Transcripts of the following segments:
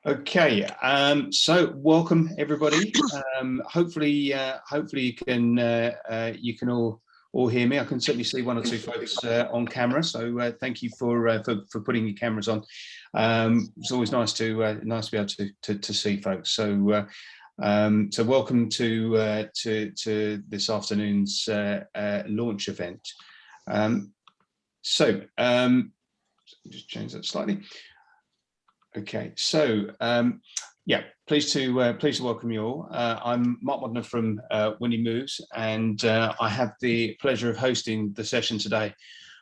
Okay, so welcome everybody. Hopefully you can all hear me. I can certainly see one or two folks on camera, so thank you for putting your cameras on. It's always nice to be able to see folks. So welcome to this afternoon's launch event. Just change that slightly. Okay, so yeah, pleased to welcome you all. I'm Mark Modner from Winnie Moves, and I have the pleasure of hosting the session today,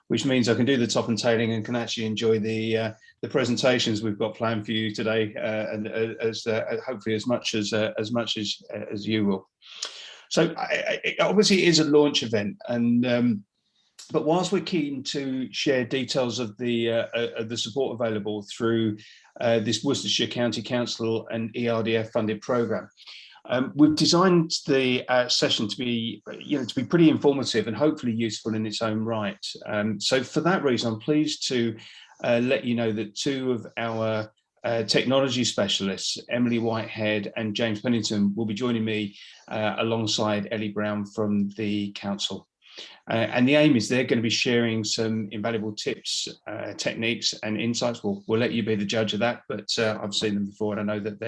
which means I can do the top and tailing and can actually enjoy the presentations we've got planned for you today, and as hopefully as much as you will. So it obviously is a launch event, and but whilst we're keen to share details of the support available through this Worcestershire County Council and ERDF funded programme, we've designed the session to be pretty informative and hopefully useful in its own right. So for that reason, I'm pleased to let you know that two of our technology specialists, Emily Whitehead and James Pennington, will be joining me alongside Ellie Brown from the council. And the aim is they're going to be sharing some invaluable tips, techniques and insights. We'll let you be the judge of that, but I've seen them before and I know that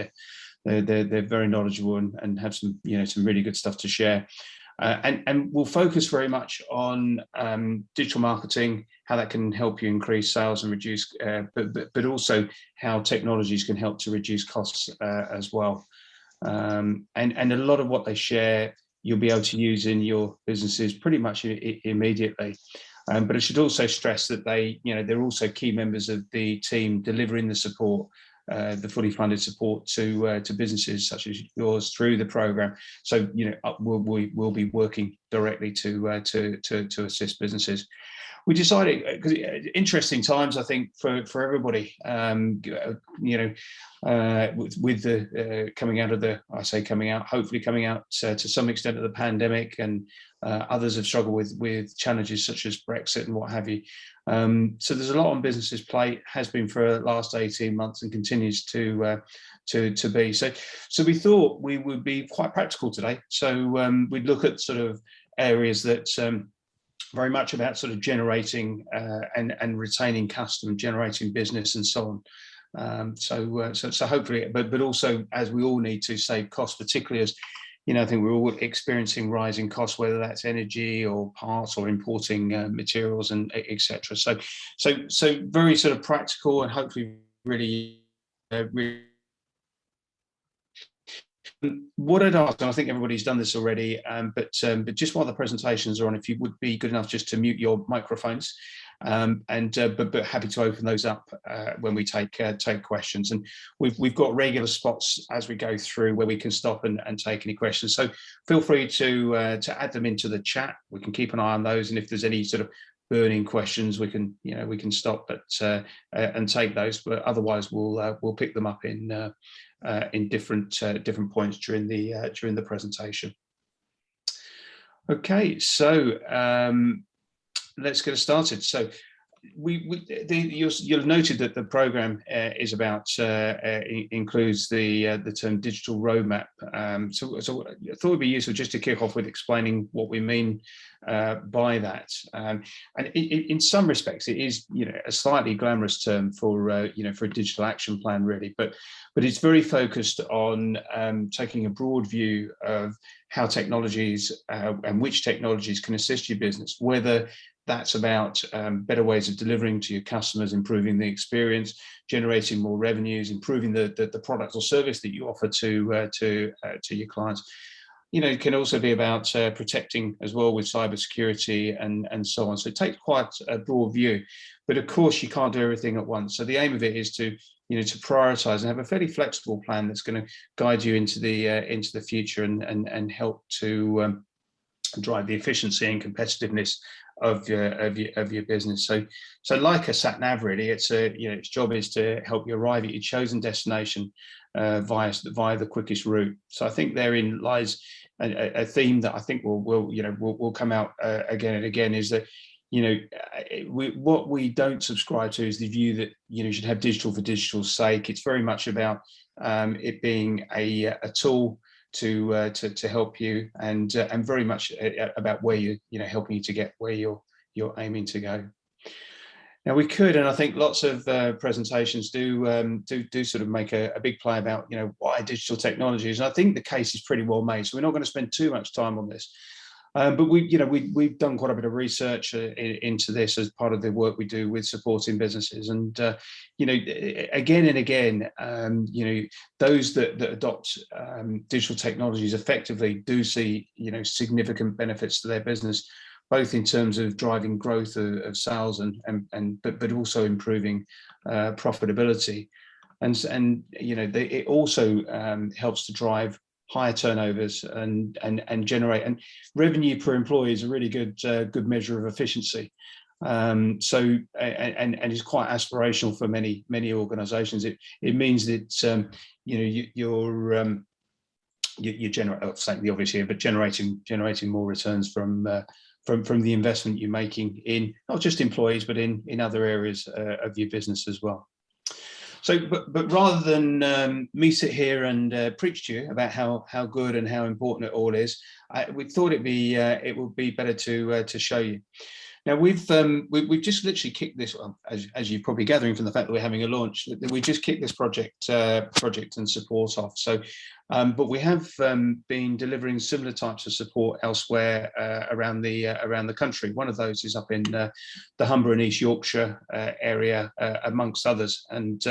they're very knowledgeable and have some really good stuff to share. And we'll focus very much on digital marketing, how that can help you increase sales and reduce, but also how technologies can help to reduce costs as well. And a lot of what they share you'll be able to use in your businesses pretty much immediately. But I should also stress that they're also key members of the team delivering the support, the fully funded support to businesses such as yours through the programme. So we'll be working directly to assist businesses. We decided, because interesting times, I think, for everybody, with the coming out of the, hopefully coming out to some extent of the pandemic, and others have struggled with challenges such as Brexit and what have you. So there's a lot on businesses' plate, has been for the last 18 months and continues to be. So we thought we would be quite practical today. So we'd look at sort of areas that very much about sort of generating and retaining custom, generating business and so on. So hopefully, but also as we all need to save costs, particularly as I think we're all experiencing rising costs, whether that's energy or parts or importing materials and etc. So very sort of practical and hopefully really. What I'd ask, and I think everybody's done this already, but just while the presentations are on, if you would be good enough just to mute your microphones, but happy to open those up when we take questions. And we've got regular spots as we go through where we can stop and take any questions. So feel free to add them into the chat. We can keep an eye on those, and if there's any sort of burning questions, we can stop and take those. But otherwise, we'll pick them up in different points during the presentation. Okay, so let's get started. So you'll have noted that the programme is about includes the term digital roadmap. So I thought it'd be useful just to kick off with explaining what we mean by that. And in some respects, it is a slightly glamorous term for for a digital action plan, really. But it's very focused on taking a broad view of how technologies and which technologies can assist your business, whether that's about better ways of delivering to your customers, improving the experience, generating more revenues, improving the product or service that you offer to your clients. It can also be about protecting as well with cybersecurity and so on. So it takes quite a broad view, but of course you can't do everything at once. So the aim of it is to to prioritize and have a fairly flexible plan that's going to guide you into the future and help to drive the efficiency and competitiveness of your business. So like a sat nav, really, its job is to help you arrive at your chosen destination via the quickest route. So I think therein lies a theme that I think will come out again and again, is that what we don't subscribe to is the view that you should have digital for digital's sake. It's very much about it being a tool to help you, and very much about where helping you to get where you're aiming to go. Now we could, and I think lots of presentations do sort of make a big play about why digital technologies, and I think the case is pretty well made. So we're not going to spend too much time on this, but we've done quite a bit of research into this as part of the work we do with supporting businesses, and again and again, those that adopt digital technologies effectively do see significant benefits to their business, both in terms of driving growth of sales but also improving profitability, and it also helps to drive higher turnovers and generate, and revenue per employee is a really good measure of efficiency. So it's quite aspirational for many organisations. It means that you generate, saying the obvious here, but generating more returns from the investment you're making in not just employees, but in other areas of your business as well. So, but rather than me sit here and preach to you about how good and how important it all is, we thought it would be better to show you. Now we've just literally kicked this, as you're probably gathering from the fact that we're having a launch, we just kicked this project and support off. So, but we have been delivering similar types of support elsewhere around the country. One of those is up in the Humber and East Yorkshire area, amongst others. And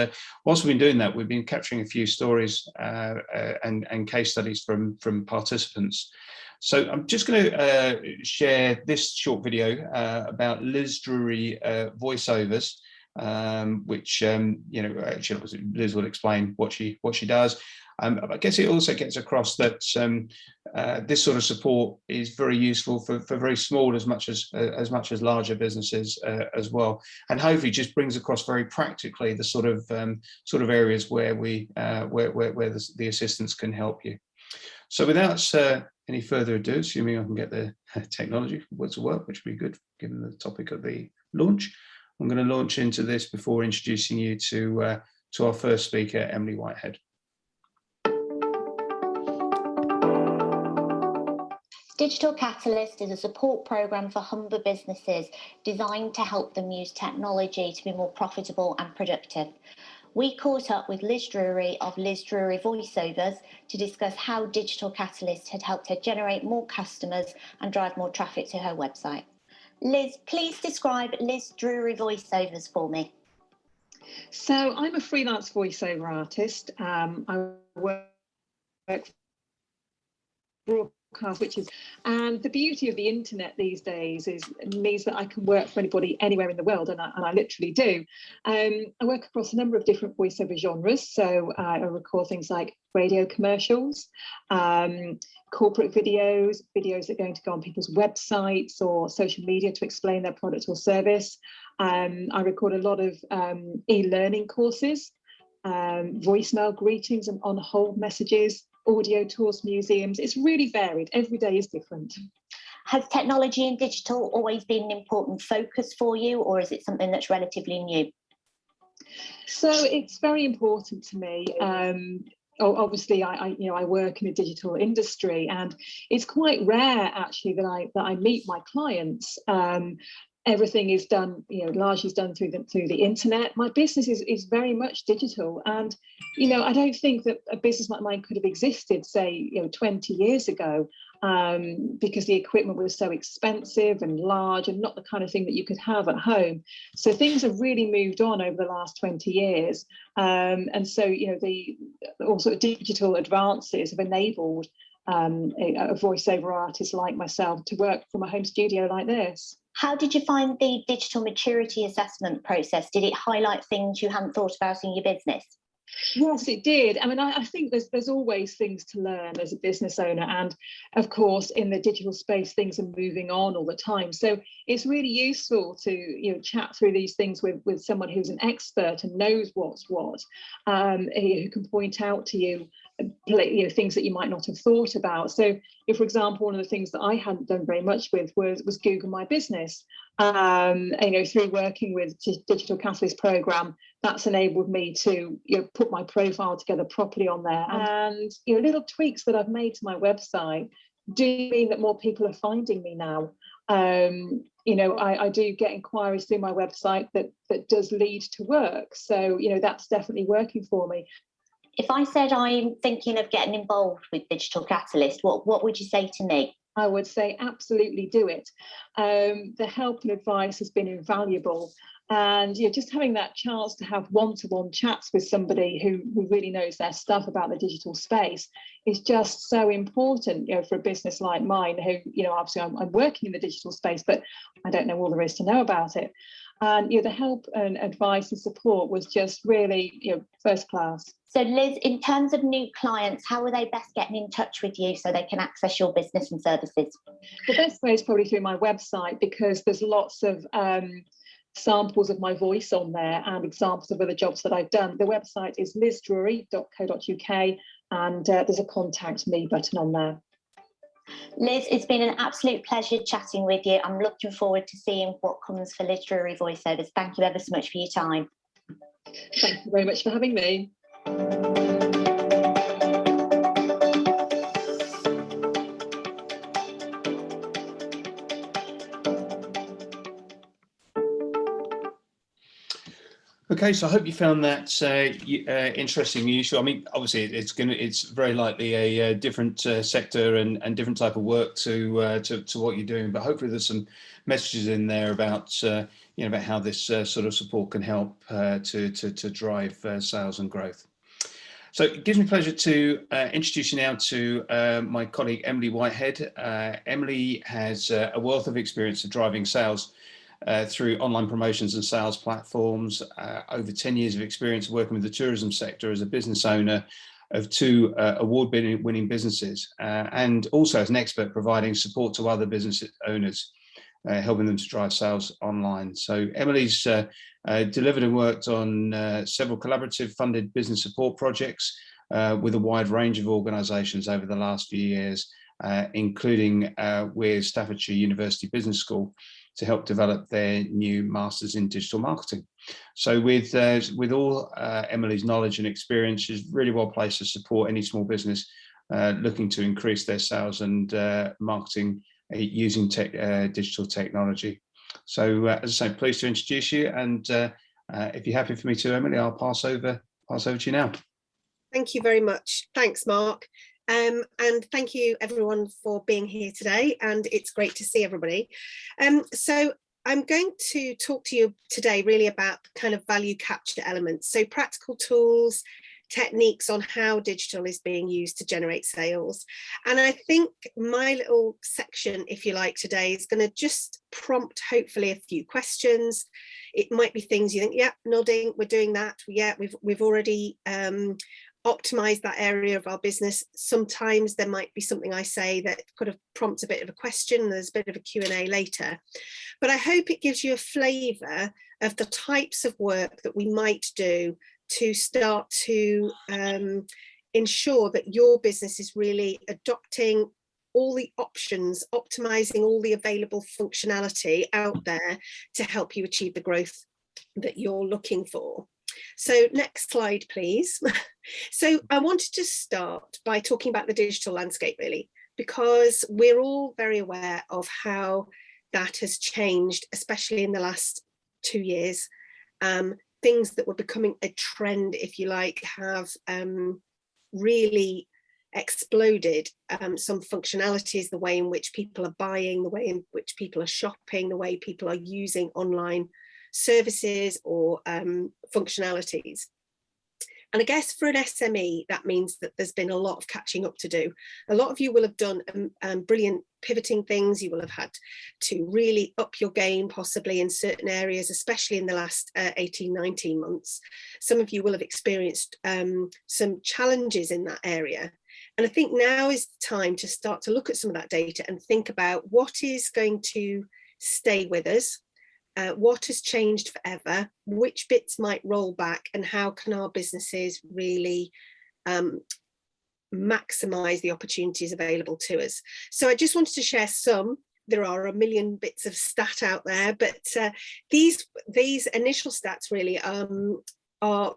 whilst we've been doing that, we've been capturing a few stories and case studies from participants. So I'm just going to share this short video about Liz Drury Voiceovers, which actually Liz will explain what she does. I guess it also gets across that this sort of support is very useful for very small as much as larger businesses as well, and hopefully just brings across very practically the sort of areas where the assistance can help you. So without any further ado, assuming I can get the technology to work, which would be good given the topic of the launch, I'm going to launch into this before introducing you to our first speaker, Emily Whitehead. Digital Catalyst is a support programme for Humber businesses designed to help them use technology to be more profitable and productive. We caught up with Liz Drury of Liz Drury Voiceovers to discuss how Digital Catalyst had helped her generate more customers and drive more traffic to her website. Liz, please describe Liz Drury Voiceovers for me. So I'm a freelance voiceover artist. I work broadcast, and the beauty of the internet these days means that I can work for anybody anywhere in the world, and I literally do. I work across a number of different voiceover genres, so I record things like radio commercials, corporate videos that are going to go on people's websites or social media to explain their product or service. I record a lot of e-learning courses, voicemail greetings and on-hold messages, audio tours, museums. It's really varied. Every day is different. Has technology and digital always been an important focus for you, or is it something that's relatively new? So it's very important to me. Obviously, I work in the digital industry, and it's quite rare actually that I meet my clients. Everything is done, largely is done through the internet. My business is very much digital, and I don't think that a business like mine could have existed, say, 20 years ago, because the equipment was so expensive and large and not the kind of thing that you could have at home. So things have really moved on over the last 20 years, and so the all sort of digital advances have enabled a voiceover artist like myself to work from a home studio like this. How did you find the digital maturity assessment process? Did it highlight things you hadn't thought about in your business? Yes, it did. I mean, I think there's always things to learn as a business owner, and of course, in the digital space, things are moving on all the time. So it's really useful to chat through these things with someone who's an expert and knows what's what, who can point out to you things that you might not have thought about. So, for example, one of the things that I hadn't done very much with was Google My Business. Through working with Digital Catalyst program, that's enabled me to put my profile together properly on there. And little tweaks that I've made to my website do mean that more people are finding me now. I do get inquiries through my website that does lead to work. So, that's definitely working for me. If I said I'm thinking of getting involved with Digital Catalyst, what would you say to me? I would say absolutely do it. The help and advice has been invaluable. And just having that chance to have one-to-one chats with somebody who really knows their stuff about the digital space is just so important, for a business like mine, who, obviously I'm working in the digital space, but I don't know all there is to know about it. And the help and advice and support was just really, first class. So Liz, in terms of new clients, how are they best getting in touch with you so they can access your business and services? The best way is probably through my website, because there's lots of samples of my voice on there and examples of other jobs that I've done. The website is lizdrury.co.uk, and there's a contact me button on there. Liz, it's been an absolute pleasure chatting with you. I'm looking forward to seeing what comes for Liz Drury Voiceovers. Thank you ever so much for your time. Thank you very much for having me. Okay, so I hope you found that interesting and useful. I mean, obviously, it's very likely a different sector and different type of work to what you're doing. But hopefully, there's some messages in there about about how this sort of support can help to drive sales and growth. So it gives me pleasure to introduce you now to my colleague Emily Whitehead. Emily has a wealth of experience of driving sales through online promotions and sales platforms, over 10 years of experience working with the tourism sector as a business owner of 2 award-winning businesses, and also as an expert providing support to other business owners, helping them to drive sales online. So Emily's delivered and worked on several collaborative funded business support projects with a wide range of organisations over the last few years, including with Staffordshire University Business School, to help develop their new Masters in Digital Marketing. So with all Emily's knowledge and experience, she's really well placed to support any small business looking to increase their sales and marketing using digital technology. So as I say, pleased to introduce you, and if you're happy for me to, Emily, I'll pass over to you now. Thank you very much. Thanks, Mark. And thank you everyone for being here today, and it's great to see everybody. So I'm going to talk to you today really about kind of value capture elements, so practical tools, techniques on how digital is being used to generate sales. And I think my little section, if you like, today is going to just prompt hopefully a few questions. It might be things you think, yeah, nodding, we're doing that, yeah, we've already optimize that area of our business. Sometimes there might be something I say that could have prompted a bit of a question. There's a bit of a Q&A later, but I hope it gives you a flavour of the types of work that we might do to start to ensure that your business is really adopting all the options, optimizing all the available functionality out there to help you achieve the growth that you're looking for. So next slide, please. So I wanted to start by talking about the digital landscape, really, because we're all very aware of how that has changed, especially in the last 2 years. Things that were becoming a trend, if you like, have really exploded. Some functionalities, the way in which people are buying, the way in which people are shopping, the way people are using online services or functionalities. And I guess for an SME, that means that there's been a lot of catching up to do. A lot of you will have done brilliant pivoting things. You will have had to really up your game, possibly in certain areas, especially in the last 18, 19 months. Some of you will have experienced some challenges in that area. And I think now is the time to start to look at some of that data and think about what is going to stay with us. What has changed forever, which bits might roll back, and how can our businesses really maximise the opportunities available to us. So I just wanted to share some there are a million bits of stat out there, but these initial stats really are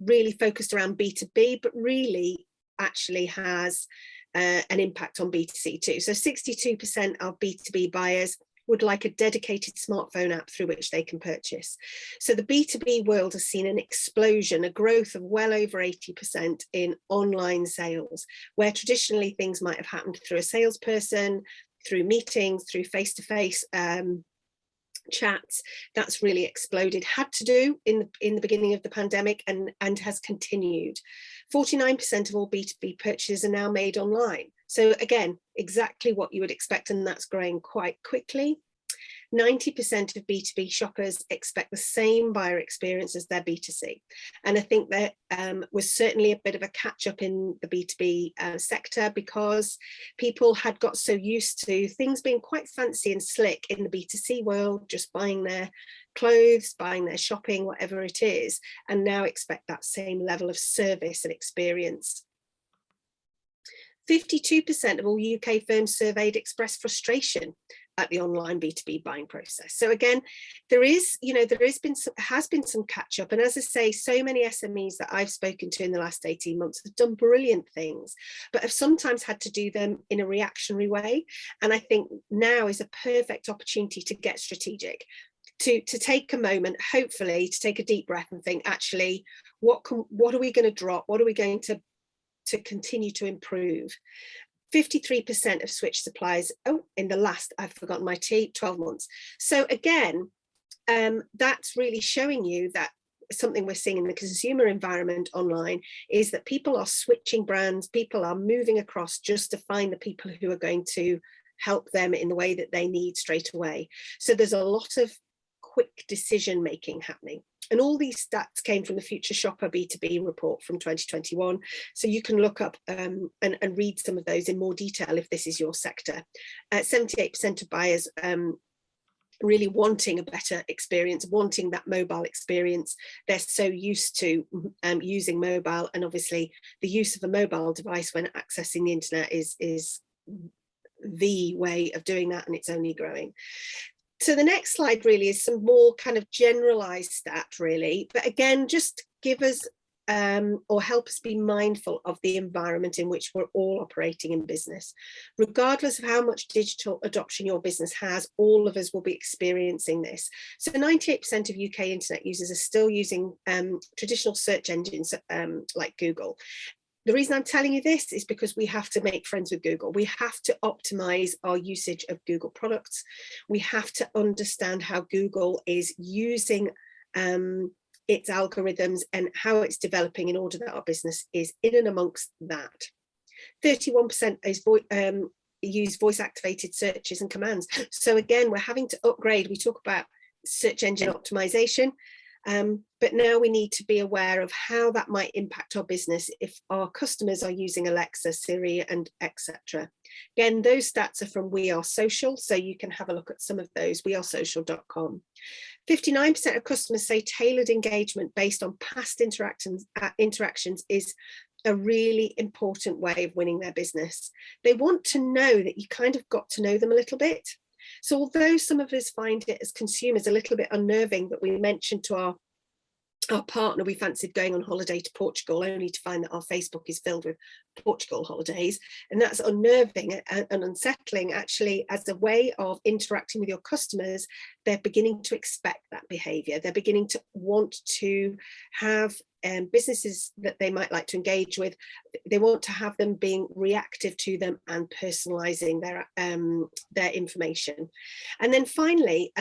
really focused around B2B, but really actually has an impact on B2C too. So 62% of B2B buyers would like a dedicated smartphone app through which they can purchase. So the B2B world has seen an explosion, a growth of well over 80% in online sales, where traditionally things might have happened through a salesperson, through meetings, through face-to-face chats. That's really exploded, had to do in the beginning of the pandemic, and has continued. 49% of all B2B purchases are now made online. So again, exactly what you would expect, and that's growing quite quickly. 90% of B2B shoppers expect the same buyer experience as their B2C. And I think there was certainly a bit of a catch up in the B2B sector, because people had got so used to things being quite fancy and slick in the B2C world, just buying their clothes, buying their shopping, whatever it is, and now expect that same level of service and experience. 52% of all UK firms surveyed expressed frustration at the online B2B buying process. So again, has been some catch up. And as I say, so many SMEs that I've spoken to in the last 18 months have done brilliant things, but have sometimes had to do them in a reactionary way. And I think now is a perfect opportunity to get strategic, to take a moment, hopefully to take a deep breath and think, actually, what are we going to drop? What are we going to continue to improve? 53% have switched suppliers in the last, I've forgotten my 12 months. So again, that's really showing you that something we're seeing in the consumer environment online is that people are switching brands, people are moving across just to find the people who are going to help them in the way that they need straight away. So there's a lot of quick decision making happening. And all these stats came from the Future Shopper B2B report from 2021. So you can look up and read some of those in more detail if this is your sector. 78% of buyers really wanting a better experience, wanting that mobile experience. They're so used to using mobile, and obviously the use of a mobile device when accessing the internet is the way of doing that, and it's only growing. So the next slide really is some more kind of generalized stat really, but again, just give us or help us be mindful of the environment in which we're all operating in business. Regardless of how much digital adoption your business has, all of us will be experiencing this. So 98% of UK internet users are still using traditional search engines like Google. The reason I'm telling you this is because we have to make friends with Google. We have to optimize our usage of Google products. We have to understand how Google is using its algorithms and how it's developing in order that our business is in and amongst that. 31% is use voice activated searches and commands. So again, we're having to upgrade. We talk about search engine optimization. But now we need to be aware of how that might impact our business if our customers are using Alexa, Siri, and etc. Again, those stats are from We Are Social, so you can have a look at some of those, wearesocial.com. 59% of customers say tailored engagement based on past interactions is a really important way of winning their business. They want to know that you kind of got to know them a little bit. So although some of us find it as consumers a little bit unnerving that we mentioned to our partner we fancied going on holiday to Portugal, only to find that our Facebook is filled with Portugal holidays, and that's unnerving and unsettling, actually, as a way of interacting with your customers, they're beginning to expect that behavior. They're beginning to want to have businesses that they might like to engage with. They want to have them being reactive to them and personalizing their information. And then finally,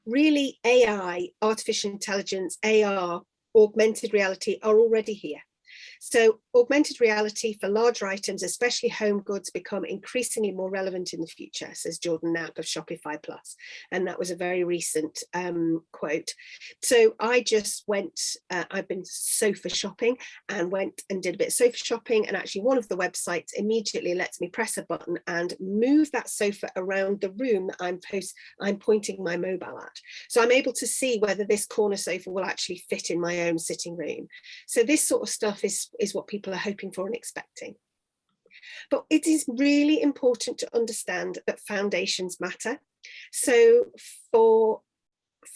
really AI, artificial intelligence, AR, augmented reality are already here. So augmented reality for larger items, especially home goods, become increasingly more relevant in the future, says Jordan Knapp of Shopify Plus. And that was a very recent quote. So I just went, I've been sofa shopping and went and did a bit of sofa shopping, and actually one of the websites immediately lets me press a button and move that sofa around the room that I'm pointing my mobile at. So I'm able to see whether this corner sofa will actually fit in my own sitting room. So this sort of stuff is what people are hoping for and expecting. But it is really important to understand that foundations matter. So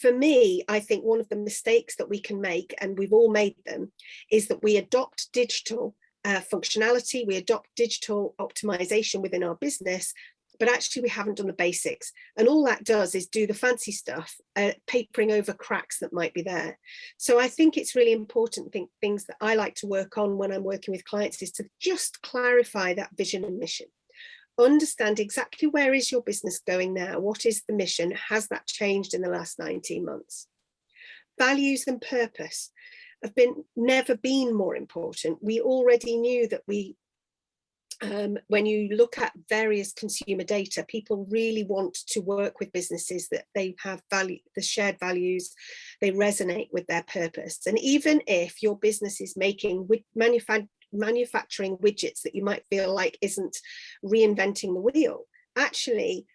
for me, I think one of the mistakes that we can make, and we've all made them, is that we adopt digital functionality, we adopt digital optimization within our business, but actually we haven't done the basics. And all that does is do the fancy stuff, papering over cracks that might be there. So I think it's really important, things that I like to work on when I'm working with clients is to just clarify that vision and mission. Understand exactly where is your business going now? What is the mission? Has that changed in the last 19 months? Values and purpose have never been more important. We already knew that when you look at various consumer data, people really want to work with businesses that they have value, the shared values, they resonate with their purpose. And even if your business is making manufacturing widgets that you might feel like isn't reinventing the wheel, actually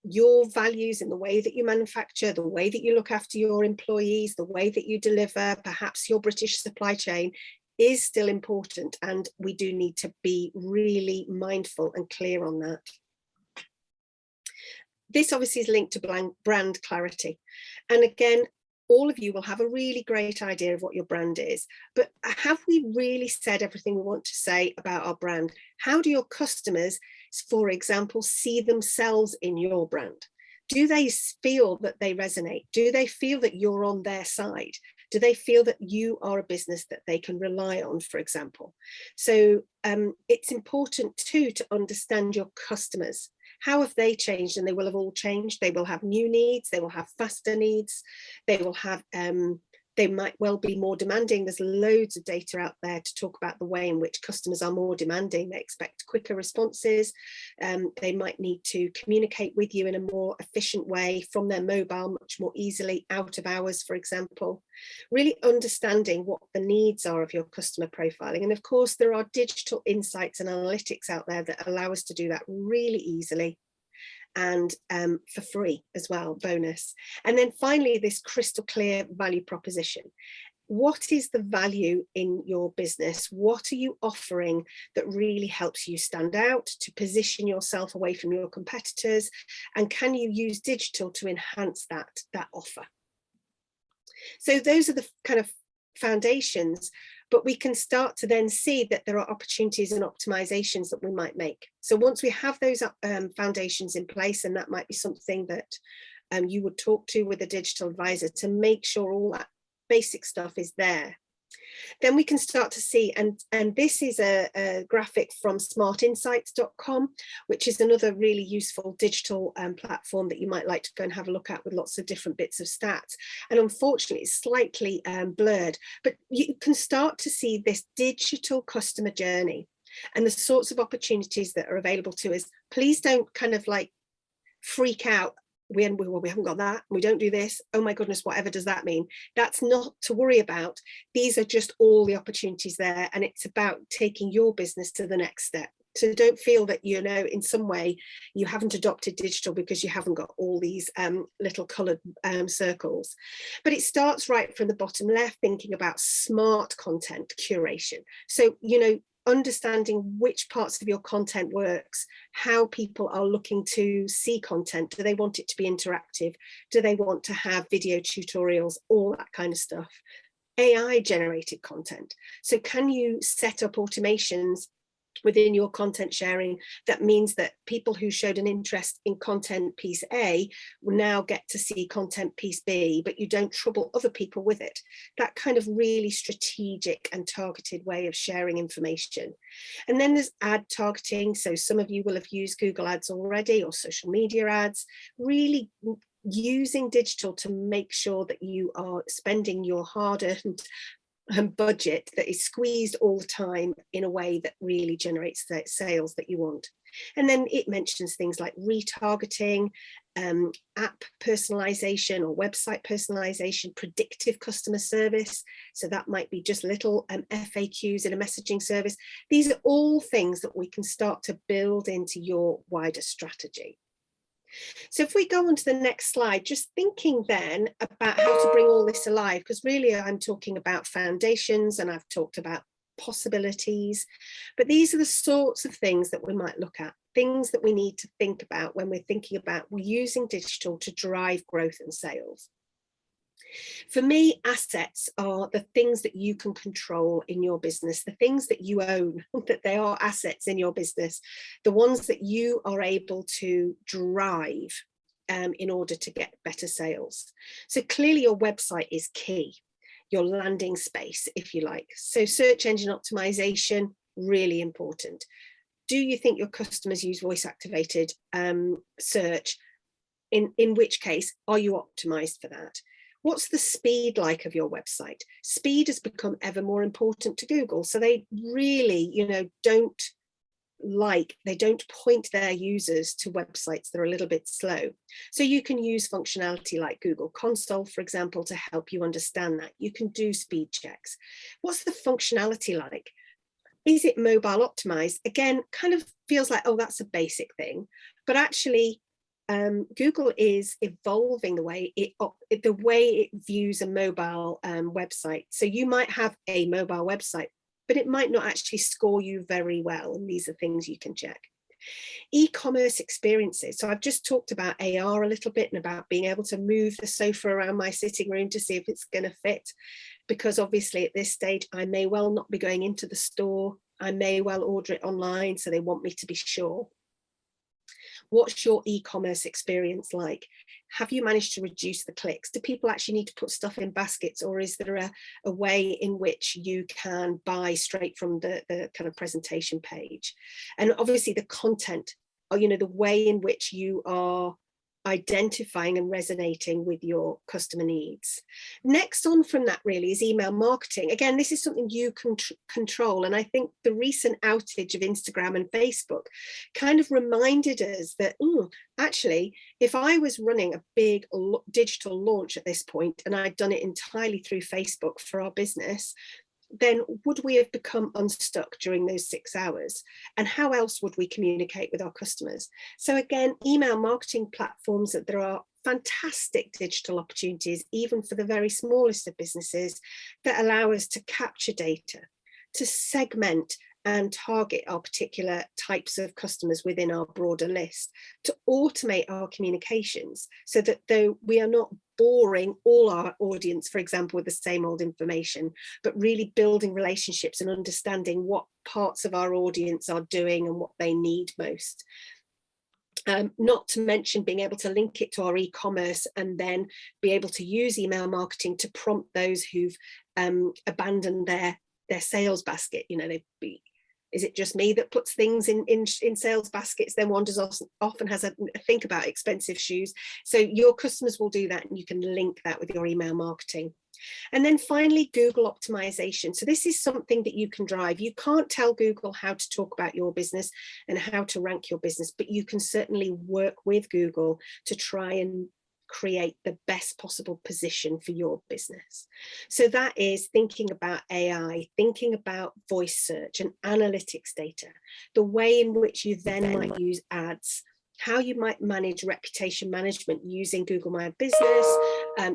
your values in the way that you manufacture, the way that you look after your employees, the way that you deliver, perhaps your British supply chain, is still important, and we do need to be really mindful and clear on that. This obviously is linked to brand clarity, and again, all of you will have a really great idea of what your brand is, but have we really said everything we want to say about our brand? How do your customers, for example, see themselves in your brand? Do they feel that they resonate? Do they feel that you're on their side? Do they feel that you are a business that they can rely on, for example? So it's important too to understand your customers. How have they changed? And they will have all changed. They will have new needs. They will have faster needs. They will have, they might well be more demanding. There's loads of data out there to talk about the way in which customers are more demanding. They expect quicker responses. They might need to communicate with you in a more efficient way from their mobile, much more easily, out of hours, for example. Really understanding what the needs are of your customer profiling. And of course, there are digital insights and analytics out there that allow us to do that really easily, and for free as well, bonus. And then finally, this crystal clear value proposition. What is the value in your business? What are you offering that really helps you stand out, to position yourself away from your competitors? And can you use digital to enhance that offer? So those are the kind of foundations, but we can start to then see that there are opportunities and optimizations that we might make. So once we have those foundations in place, and that might be something that you would talk to with a digital advisor to make sure all that basic stuff is there. Then we can start to see, and this is a graphic from smartinsights.com, which is another really useful digital platform that you might like to go and have a look at, with lots of different bits of stats. And unfortunately, it's slightly blurred, but you can start to see this digital customer journey and the sorts of opportunities that are available to us. Please don't kind of like freak out. We haven't got that, we don't do this, oh my goodness, whatever does that mean? That's not to worry about. These are just all the opportunities there, and it's about taking your business to the next step. So don't feel that, you know, in some way you haven't adopted digital because you haven't got all these little coloured circles. But it starts right from the bottom left, thinking about smart content curation. So, you know, understanding which parts of your content works, how people are looking to see content. Do they want it to be interactive? Do they want to have video tutorials? All that kind of stuff. AI generated content. So can you set up automations within your content sharing that means that people who showed an interest in content piece A will now get to see content piece B, but you don't trouble other people with it? That kind of really strategic and targeted way of sharing information. And then there's ad targeting. So some of you will have used Google ads already, or social media ads, really using digital to make sure that you are spending your hard-earned budget that is squeezed all the time in a way that really generates the sales that you want. And then it mentions things like retargeting, app personalization or website personalization, predictive customer service. So that might be just little FAQs in a messaging service. These are all things that we can start to build into your wider strategy. So if we go on to the next slide, just thinking then about how to bring all this alive, because really I'm talking about foundations and I've talked about possibilities. But these are the sorts of things that we might look at, things that we need to think about when we're thinking about using digital to drive growth and sales. For me, assets are the things that you can control in your business, the things that you own, that they are assets in your business, the ones that you are able to drive in order to get better sales. So clearly your website is key, your landing space, if you like. So search engine optimization, really important. Do you think your customers use voice activated search? In which case, are you optimized for that? What's the speed like of your website? Speed has become ever more important to Google. So they really, don't point their users to websites that are a little bit slow. So you can use functionality like Google Console, for example, to help you understand that. You can do speed checks. What's the functionality like? Is it mobile optimized? Again, kind of feels like, oh, that's a basic thing, but actually, Google is evolving the way it views a mobile website. So you might have a mobile website, but it might not actually score you very well. And these are things you can check. E-commerce experiences. So I've just talked about AR a little bit and about being able to move the sofa around my sitting room to see if it's going to fit. Because obviously at this stage, I may well not be going into the store. I may well order it online. So they want me to be sure. What's your e-commerce experience like? Have you managed to reduce the clicks? Do people actually need to put stuff in baskets, or is there a way in which you can buy straight from the kind of presentation page? And obviously the content, or the way in which you are identifying and resonating with your customer needs. Next on from that really is email marketing. Again, this is something you can control. And I think the recent outage of Instagram and Facebook kind of reminded us that, actually, if I was running a big digital launch at this point and I'd done it entirely through Facebook for our business, then would we have become unstuck during those 6 hours? And how else would we communicate with our customers? So again, email marketing platforms, that there are fantastic digital opportunities, even for the very smallest of businesses, that allow us to capture data, to segment and target our particular types of customers within our broader list, to automate our communications so that though we are not boring all our audience, for example, with the same old information, but really building relationships and understanding what parts of our audience are doing and what they need most. Not to mention being able to link it to our e-commerce and then be able to use email marketing to prompt those who've abandoned their sales basket. Is it just me that puts things in sales baskets, then wanders off and has a think about expensive shoes? So your customers will do that, and you can link that with your email marketing. And then finally, Google optimization. So this is something that you can drive. You can't tell Google how to talk about your business and how to rank your business, but you can certainly work with Google to try and create the best possible position for your business. So that is thinking about AI, thinking about voice search and analytics data, the way in which you then might use ads, how you might manage reputation management using Google My Business,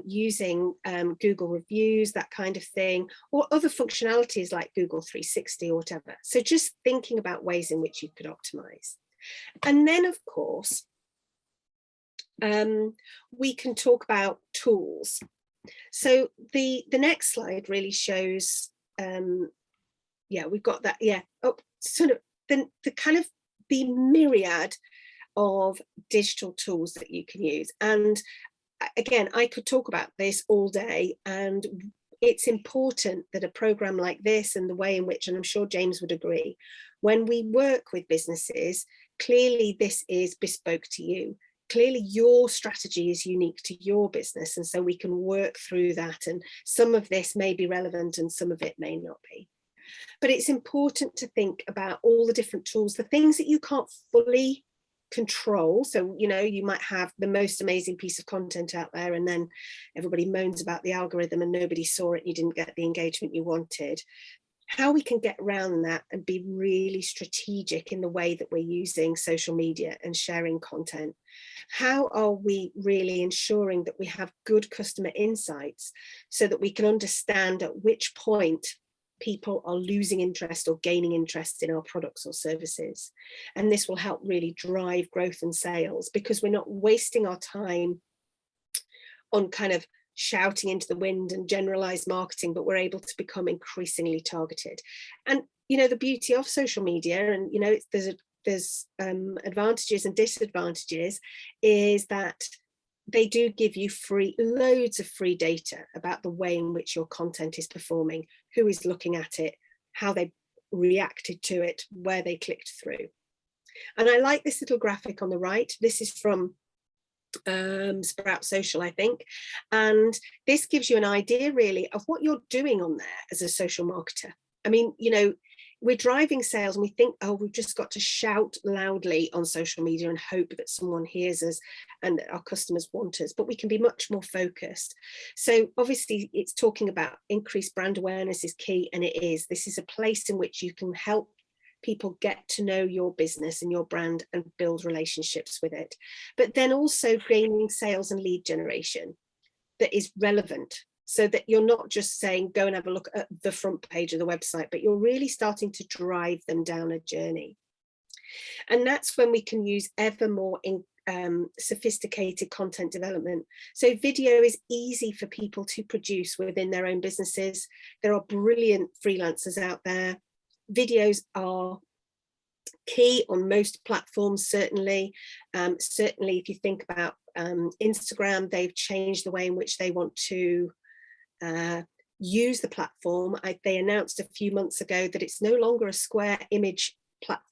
using Google reviews, that kind of thing, or other functionalities like Google 360 or whatever. So just thinking about ways in which you could optimize. And then, of course, we can talk about tools. So the next slide really shows, we've got that, sort of the kind of the myriad of digital tools that you can use. And again, I could talk about this all day, and it's important that a program like this and the way in which, and I'm sure James would agree, when we work with businesses, clearly this is bespoke to you. Clearly your strategy is unique to your business, and so we can work through that, and some of this may be relevant and some of it may not be. But it's important to think about all the different tools, the things that you can't fully control. So, you might have the most amazing piece of content out there, and then everybody moans about the algorithm and nobody saw it and you didn't get the engagement you wanted. How we can get around that and be really strategic in the way that we're using social media and sharing content. How are we really ensuring that we have good customer insights so that we can understand at which point people are losing interest or gaining interest in our products or services. And this will help really drive growth and sales, because we're not wasting our time on kind of shouting into the wind and generalized marketing, but we're able to become increasingly targeted. And, you know, the beauty of social media, and, you know, there's advantages and disadvantages, is that they do give you loads of free data about the way in which your content is performing, who is looking at it, how they reacted to it, where they clicked through. And I like this little graphic on the right. This is from Sprout Social, I think, and this gives you an idea really of what you're doing on there as a social marketer. I mean, you know, we're driving sales and we think, oh, we've just got to shout loudly on social media and hope that someone hears us and that our customers want us, but we can be much more focused. So obviously it's talking about increased brand awareness is key, and it is. This is a place in which you can help people get to know your business and your brand and build relationships with it, but then also gaining sales and lead generation that is relevant, so that you're not just saying go and have a look at the front page of the website, but you're really starting to drive them down a journey. And that's when we can use ever more sophisticated content development. So video is easy for people to produce within their own businesses. There are brilliant freelancers out there. Videos are key on most platforms, certainly. Certainly, if you think about Instagram, they've changed the way in which they want to use the platform. They announced a few months ago that it's no longer a square image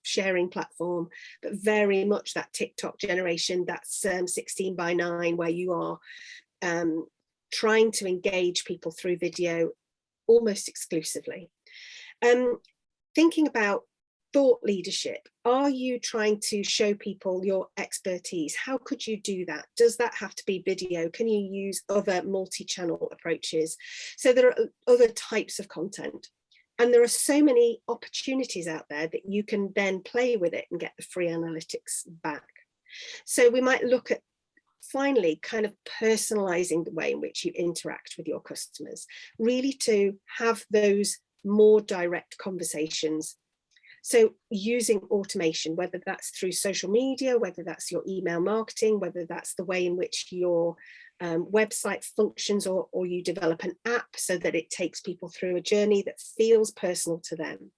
sharing platform, but very much that TikTok generation, that's 16:9, where you are trying to engage people through video almost exclusively. Thinking about thought leadership, are you trying to show people your expertise? How could you do that? Does that have to be video? Can you use other multi-channel approaches? So there are other types of content, and there are so many opportunities out there that you can then play with it and get the free analytics back. So we might look at finally kind of personalizing the way in which you interact with your customers, really to have those more direct conversations. So using automation, whether that's through social media, whether that's your email marketing, whether that's the way in which your website functions, or you develop an app so that it takes people through a journey that feels personal to them.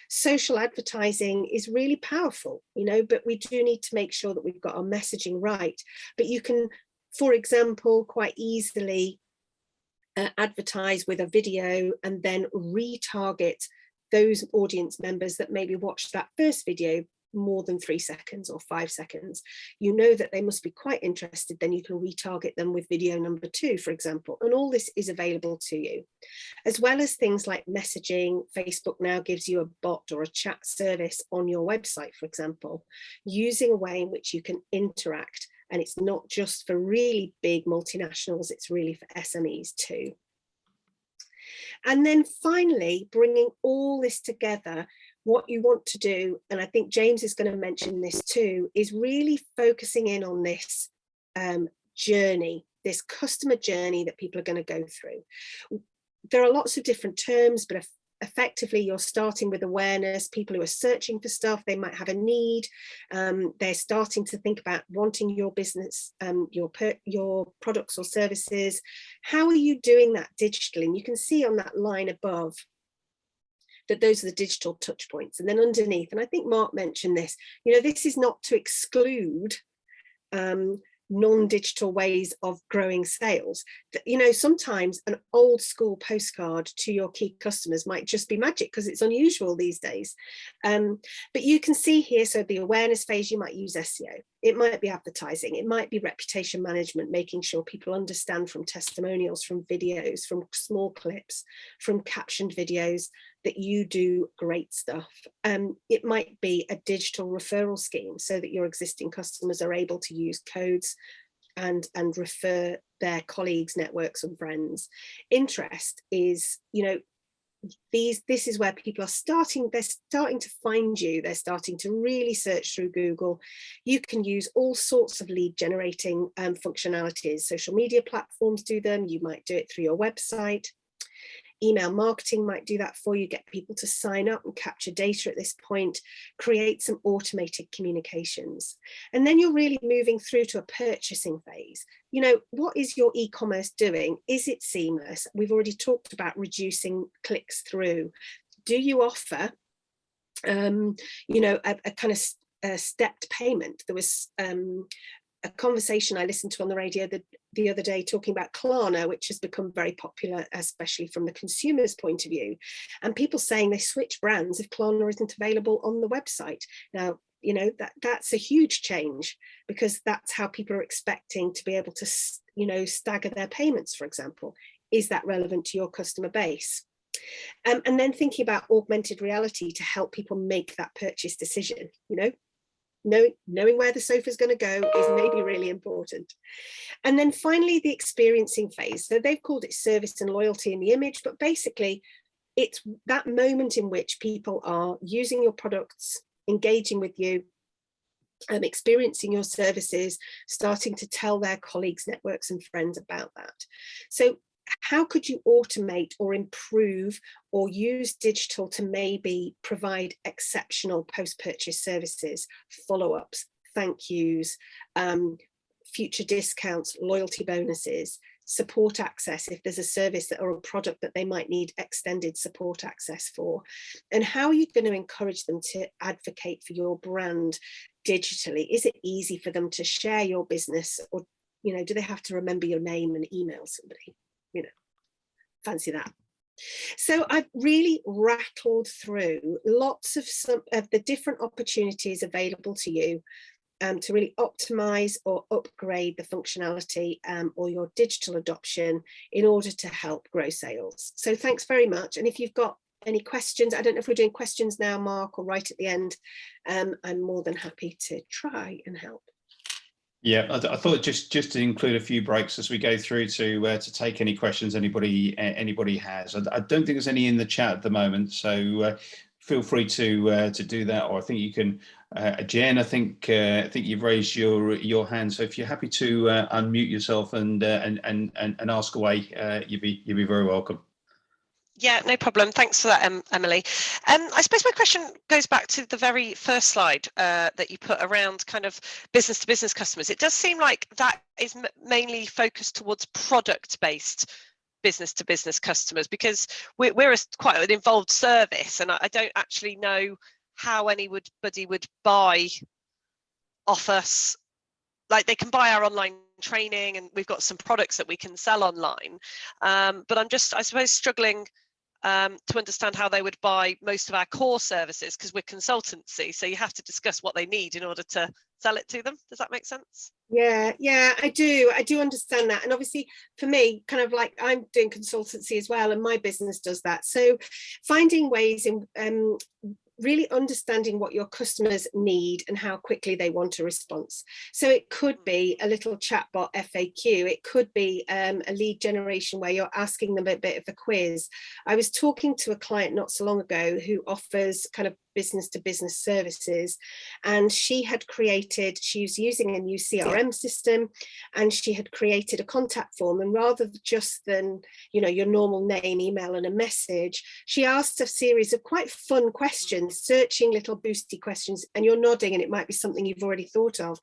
Social advertising is really powerful, you know, but we do need to make sure that we've got our messaging right. But you can, for example, quite easily advertise with a video and then retarget those audience members that maybe watched that first video more than 3 seconds or 5 seconds. You know that they must be quite interested, then you can retarget them with video number 2, for example. And all this is available to you, as well as things like messaging. Facebook now gives you a bot or a chat service on your website, for example, using a way in which you can interact. And it's not just for really big multinationals, it's really for SMEs too. And then finally, bringing all this together, what you want to do, and I think James is going to mention this too, is really focusing in on this journey, this customer journey that people are going to go through. There are lots of different terms, but effectively you're starting with awareness. People who are searching for stuff, they might have a need, they're starting to think about wanting your business, your products or services. How are you doing that digitally? And you can see on that line above that those are the digital touch points. And then underneath, and I think Mark mentioned this, you know, this is not to exclude non-digital ways of growing sales. You know, sometimes an old school postcard to your key customers might just be magic because it's unusual these days. But you can see here, so the awareness phase, you might use SEO. It might be advertising. It might be reputation management, making sure people understand from testimonials, from videos, from small clips, from captioned videos that you do great stuff. It might be a digital referral scheme so that your existing customers are able to use codes and refer their colleagues, networks and friends. Interest is, you know, this is where people are starting, they're starting to find you, they're starting to really search through Google. You can use all sorts of lead generating functionalities. Social media platforms do them, you might do it through your website. email marketing might do that for you, get people to sign up and capture data at this point, create some automated communications. And then you're really moving through to a purchasing phase. You know, what is your e-commerce doing? Is it seamless? We've already talked about reducing clicks through. Do you offer, you know, a kind of stepped payment? There was a conversation I listened to on the radio the other day talking about Klarna, which has become very popular, especially from the consumer's point of view, and people saying they switch brands if Klarna isn't available on the website. Now, you know, that's a huge change, because that's how people are expecting to be able to, you know, stagger their payments, for example. Is that relevant to your customer base? And then thinking about augmented reality to help people make that purchase decision. You know, knowing where the sofa is going to go is maybe really important. And then finally, the experiencing phase. So they've called it service and loyalty in the image, but basically it's that moment in which people are using your products, engaging with you, experiencing your services, starting to tell their colleagues, networks and friends about that. So how could you automate or improve or use digital to maybe provide exceptional post-purchase services, follow-ups, thank yous, future discounts, loyalty bonuses, support access if there's a service or a product that they might need extended support access for? And how are you going to encourage them to advocate for your brand digitally? Is it easy for them to share your business, or, you know, do they have to remember your name and email somebody? You know, fancy that. So I've really rattled through lots of some of the different opportunities available to you to really optimize or upgrade the functionality or your digital adoption in order to help grow sales. So thanks very much. And if you've got any questions, I don't know if we're doing questions now, Mark, or right at the end, I'm more than happy to try and help. Yeah, I thought just to include a few breaks as we go through to take any questions anybody has. I don't think there's any in the chat at the moment, so feel free to do that. Or I think you can, Jen. I think you've raised your hand. So if you're happy to unmute yourself and ask away, you'd be very welcome. Yeah, no problem. Thanks for that, Emily. I suppose my question goes back to the very first slide that you put around kind of business to business customers. It does seem like that is mainly focused towards product-based business to business customers, because we're quite an involved service, and I don't actually know how anybody would buy off us. Like, they can buy our online training, and we've got some products that we can sell online, but I'm just, I suppose, struggling to understand how they would buy most of our core services, because we're consultancy, so you have to discuss what they need in order to sell it to them. Does that make sense? Yeah, I do understand that. And obviously for me, kind of like, I'm doing consultancy as well, and my business does that. So finding ways in really understanding what your customers need and how quickly they want a response. So it could be a little chatbot FAQ. It could be a lead generation where you're asking them a bit of a quiz. I was talking to a client not so long ago who offers kind of business to business services, and she was using a new CRM system, and she had created a contact form, and rather just than, you know, your normal name, email and a message, she asked a series of quite fun questions, searching little boosty questions, and you're nodding and it might be something you've already thought of.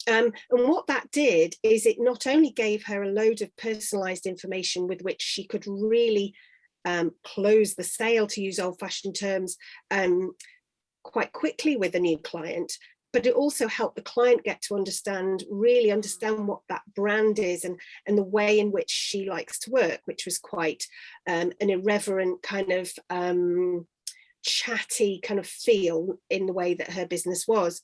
And what that did is it not only gave her a load of personalized information with which she could really close the sale, to use old-fashioned terms, quite quickly with a new client, but it also helped the client get to really understand what that brand is and the way in which she likes to work, which was quite an irreverent kind of chatty kind of feel in the way that her business was.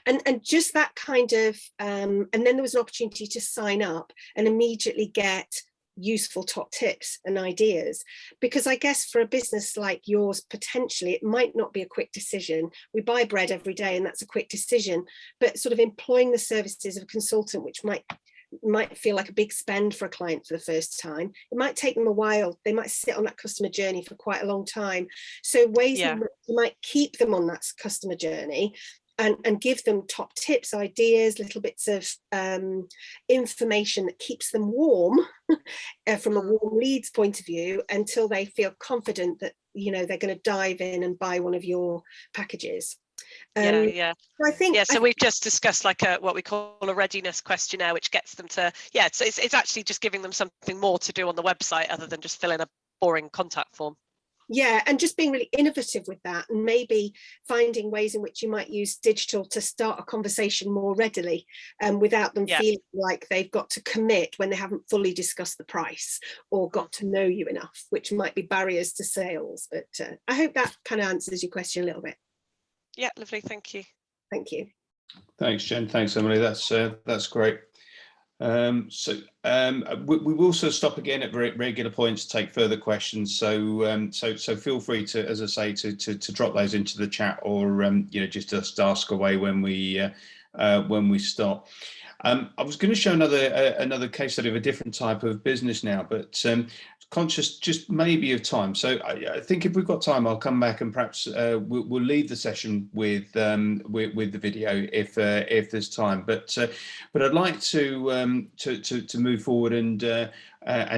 And just that kind of, and then there was an opportunity to sign up and immediately get useful top tips and ideas, because I guess for a business like yours, potentially it might not be a quick decision. We buy bread every day and that's a quick decision, but sort of employing the services of a consultant, which might feel like a big spend for a client for the first time. It might take them a while. They might sit on that customer journey for quite a long time. So ways you might keep them on that customer journey, and give them top tips, ideas, little bits of information that keeps them warm from a warm leads point of view, until they feel confident that, you know, they're going to dive in and buy one of your packages. Yeah. I think, yeah, so we've just discussed like what we call a readiness questionnaire, which gets them to, yeah, so it's actually just giving them something more to do on the website other than just fill in a boring contact form. Yeah, and just being really innovative with that, and maybe finding ways in which you might use digital to start a conversation more readily, without them feeling like they've got to commit when they haven't fully discussed the price or got to know you enough, which might be barriers to sales. But I hope that kind of answers your question a little bit. Yeah, lovely, thank you. Thank you. Thanks, Jen. Thanks, Emily. That's great. We will also stop again at regular points to take further questions. So feel free to, as I say, to drop those into the chat, or just ask away when we stop. I was going to show another case study of a different type of business now, but conscious just maybe of time. So I think if we've got time, I'll come back and perhaps we'll leave the session with the video if there's time. But I'd like to move forward and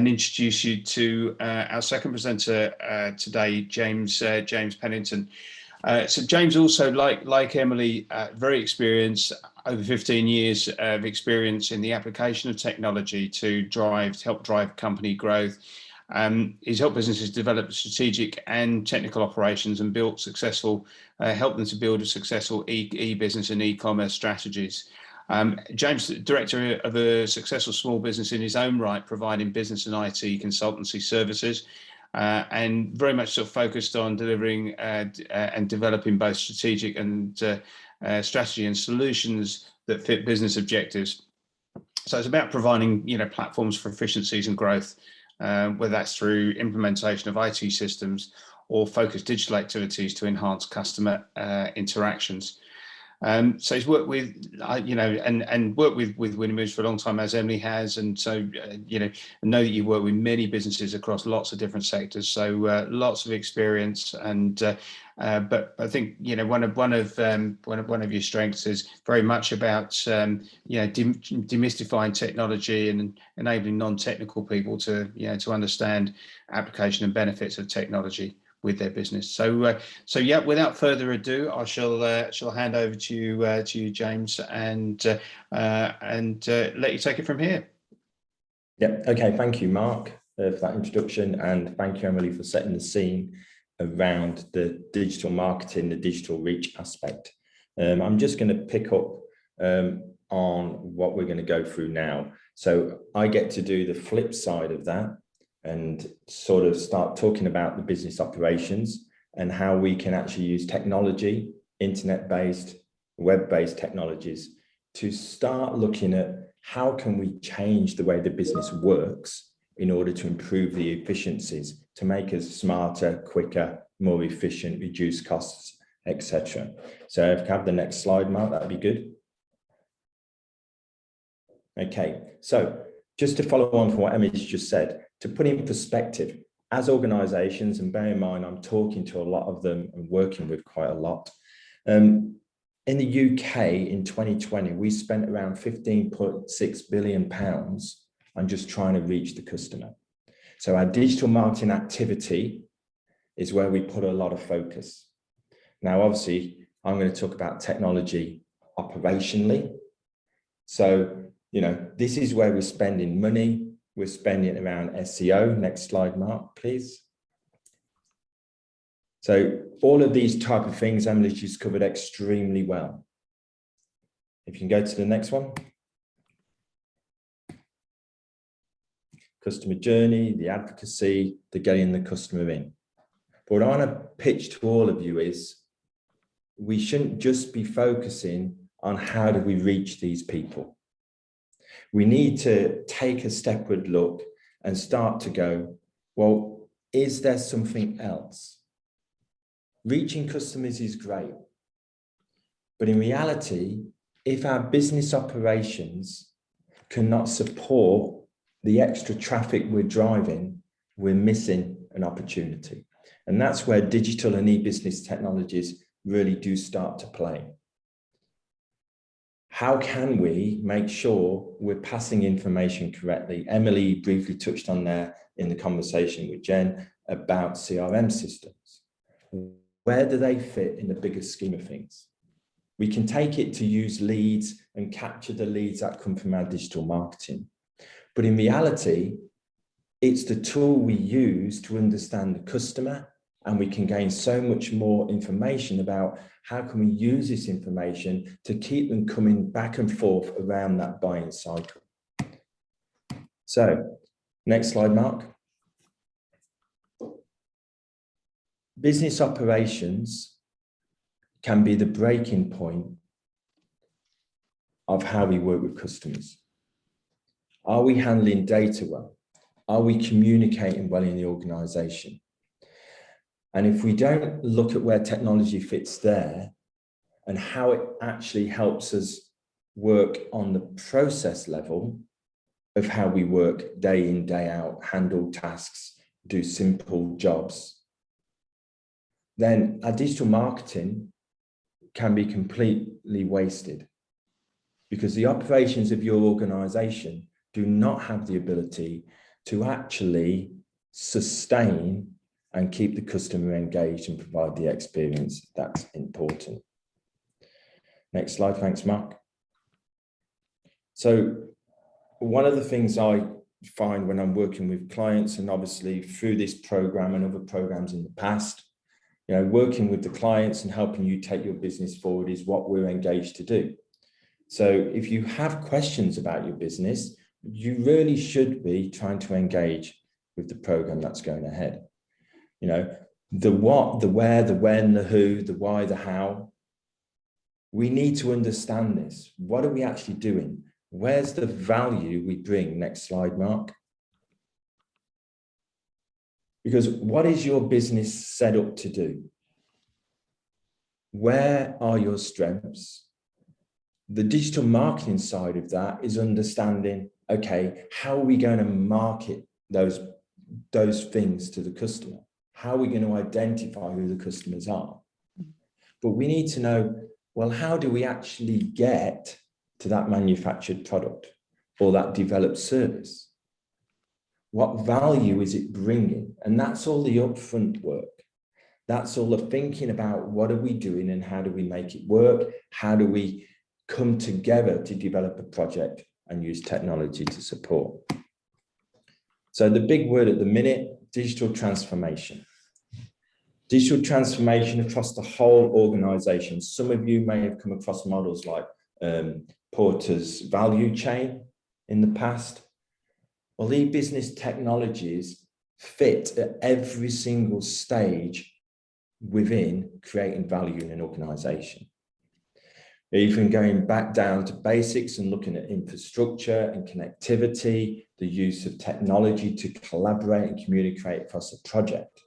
introduce you to our second presenter today, James Pennington. So James also, like Emily, very experienced, over 15 years of experience in the application of technology to help drive company growth. He's helped businesses develop strategic and technical operations and helped them to build a successful e-business and e-commerce strategies. James, director of a successful small business in his own right, providing business and IT consultancy services, and very much sort of focused on delivering and developing both strategic and strategy and solutions that fit business objectives. So it's about providing, platforms for efficiencies and growth, whether that's through implementation of IT systems or focused digital activities to enhance customer interactions. So he's worked with, and worked with Winn-Hub for a long time, as Emily has, and so I know that you work with many businesses across lots of different sectors. So lots of experience, and but I think one of your strengths is very much about demystifying technology and enabling non-technical people to to understand application and benefits of technology with their business. So yeah, without further ado, I shall hand over to you, James, and let you take it from here. Yeah. Okay. Thank you, Mark, for that introduction, and thank you, Emily, for setting the scene around the digital marketing, the digital reach aspect. I'm just going to pick up on what we're going to go through now. So I get to do the flip side of that and sort of start talking about the business operations and how we can actually use technology, internet-based, web-based technologies to start looking at how can we change the way the business works in order to improve the efficiencies, to make us smarter, quicker, more efficient, reduce costs, etc. So if you have the next slide, Mark, that'd be good. Okay, so just to follow on from what Emily's just said, to put in perspective, as organizations, and bear in mind, I'm talking to a lot of them and working with quite a lot. In the UK in 2020, we spent around £15.6 billion on just trying to reach the customer. So our digital marketing activity is where we put a lot of focus. Now, obviously, I'm going to talk about technology operationally. So, this is where we're spending money. We're spending around SEO. Next slide, Mark, please. So all of these type of things, Emily's just covered extremely well. If you can go to the next one. Customer journey, the advocacy, the getting the customer in. But what I want to pitch to all of you is we shouldn't just be focusing on how do we reach these people. We need to take a stepward look and start to go, well, is there something else? Reaching customers is great. But in reality, if our business operations cannot support the extra traffic we're driving, we're missing an opportunity. And that's where digital and e-business technologies really do start to play. how can we make sure we're passing information correctly? Emily briefly touched on there in the conversation with Jen about CRM systems. Where do they fit in the bigger scheme of things? We can take it to use leads and capture the leads that come from our digital marketing. But in reality, it's the tool we use to understand the customer, and we can gain so much more information about how can we use this information to keep them coming back and forth around that buying cycle. So, next slide, Mark. Business operations can be the breaking point of how we work with customers. Are we handling data well? Are we communicating well in the organization? And if we don't look at where technology fits there and how it actually helps us work on the process level of how we work day in, day out, handle tasks, do simple jobs, then our digital marketing can be completely wasted, because the operations of your organization do not have the ability to actually sustain and keep the customer engaged and provide the experience that's important. Next slide, thanks, Mark. So one of the things I find when I'm working with clients, and obviously through this program and other programs in the past, you know, working with the clients and helping you take your business forward is what we're engaged to do. So if you have questions about your business, you really should be trying to engage with the program that's going ahead. You know, the what, the where, the when, the who, the why, the how. We need to understand this. What are we actually doing? Where's the value we bring? Next slide, Mark. Because what is your business set up to do? Where are your strengths? The digital marketing side of that is understanding, okay, how are we going to market those things to the customer? How are we going to identify who the customers are? But we need to know, well, how do we actually get to that manufactured product or that developed service? What value is it bringing? And that's all the upfront work. That's all the thinking about what are we doing and how do we make it work? How do we come together to develop a project and use technology to support? So the big word at the minute, digital transformation. Digital transformation across the whole organization. Some of you may have come across models like Porter's value chain in the past. Well, these business technologies fit at every single stage within creating value in an organization. Even going back down to basics and looking at infrastructure and connectivity, the use of technology to collaborate and communicate across a project,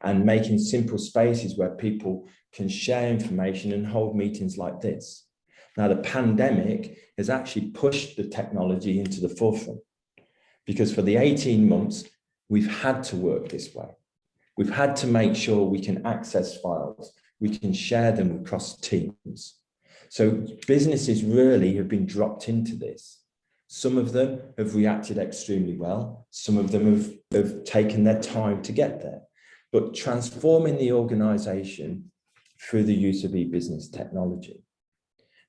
and making simple spaces where people can share information and hold meetings like this. Now, the pandemic has actually pushed the technology into the forefront, because for the 18 months, we've had to work this way. We've had to make sure we can access files, we can share them across teams. So businesses really have been dropped into this. Some of them have reacted extremely well. Some of them have taken their time to get there. But transforming the organization through the use of e-business technology.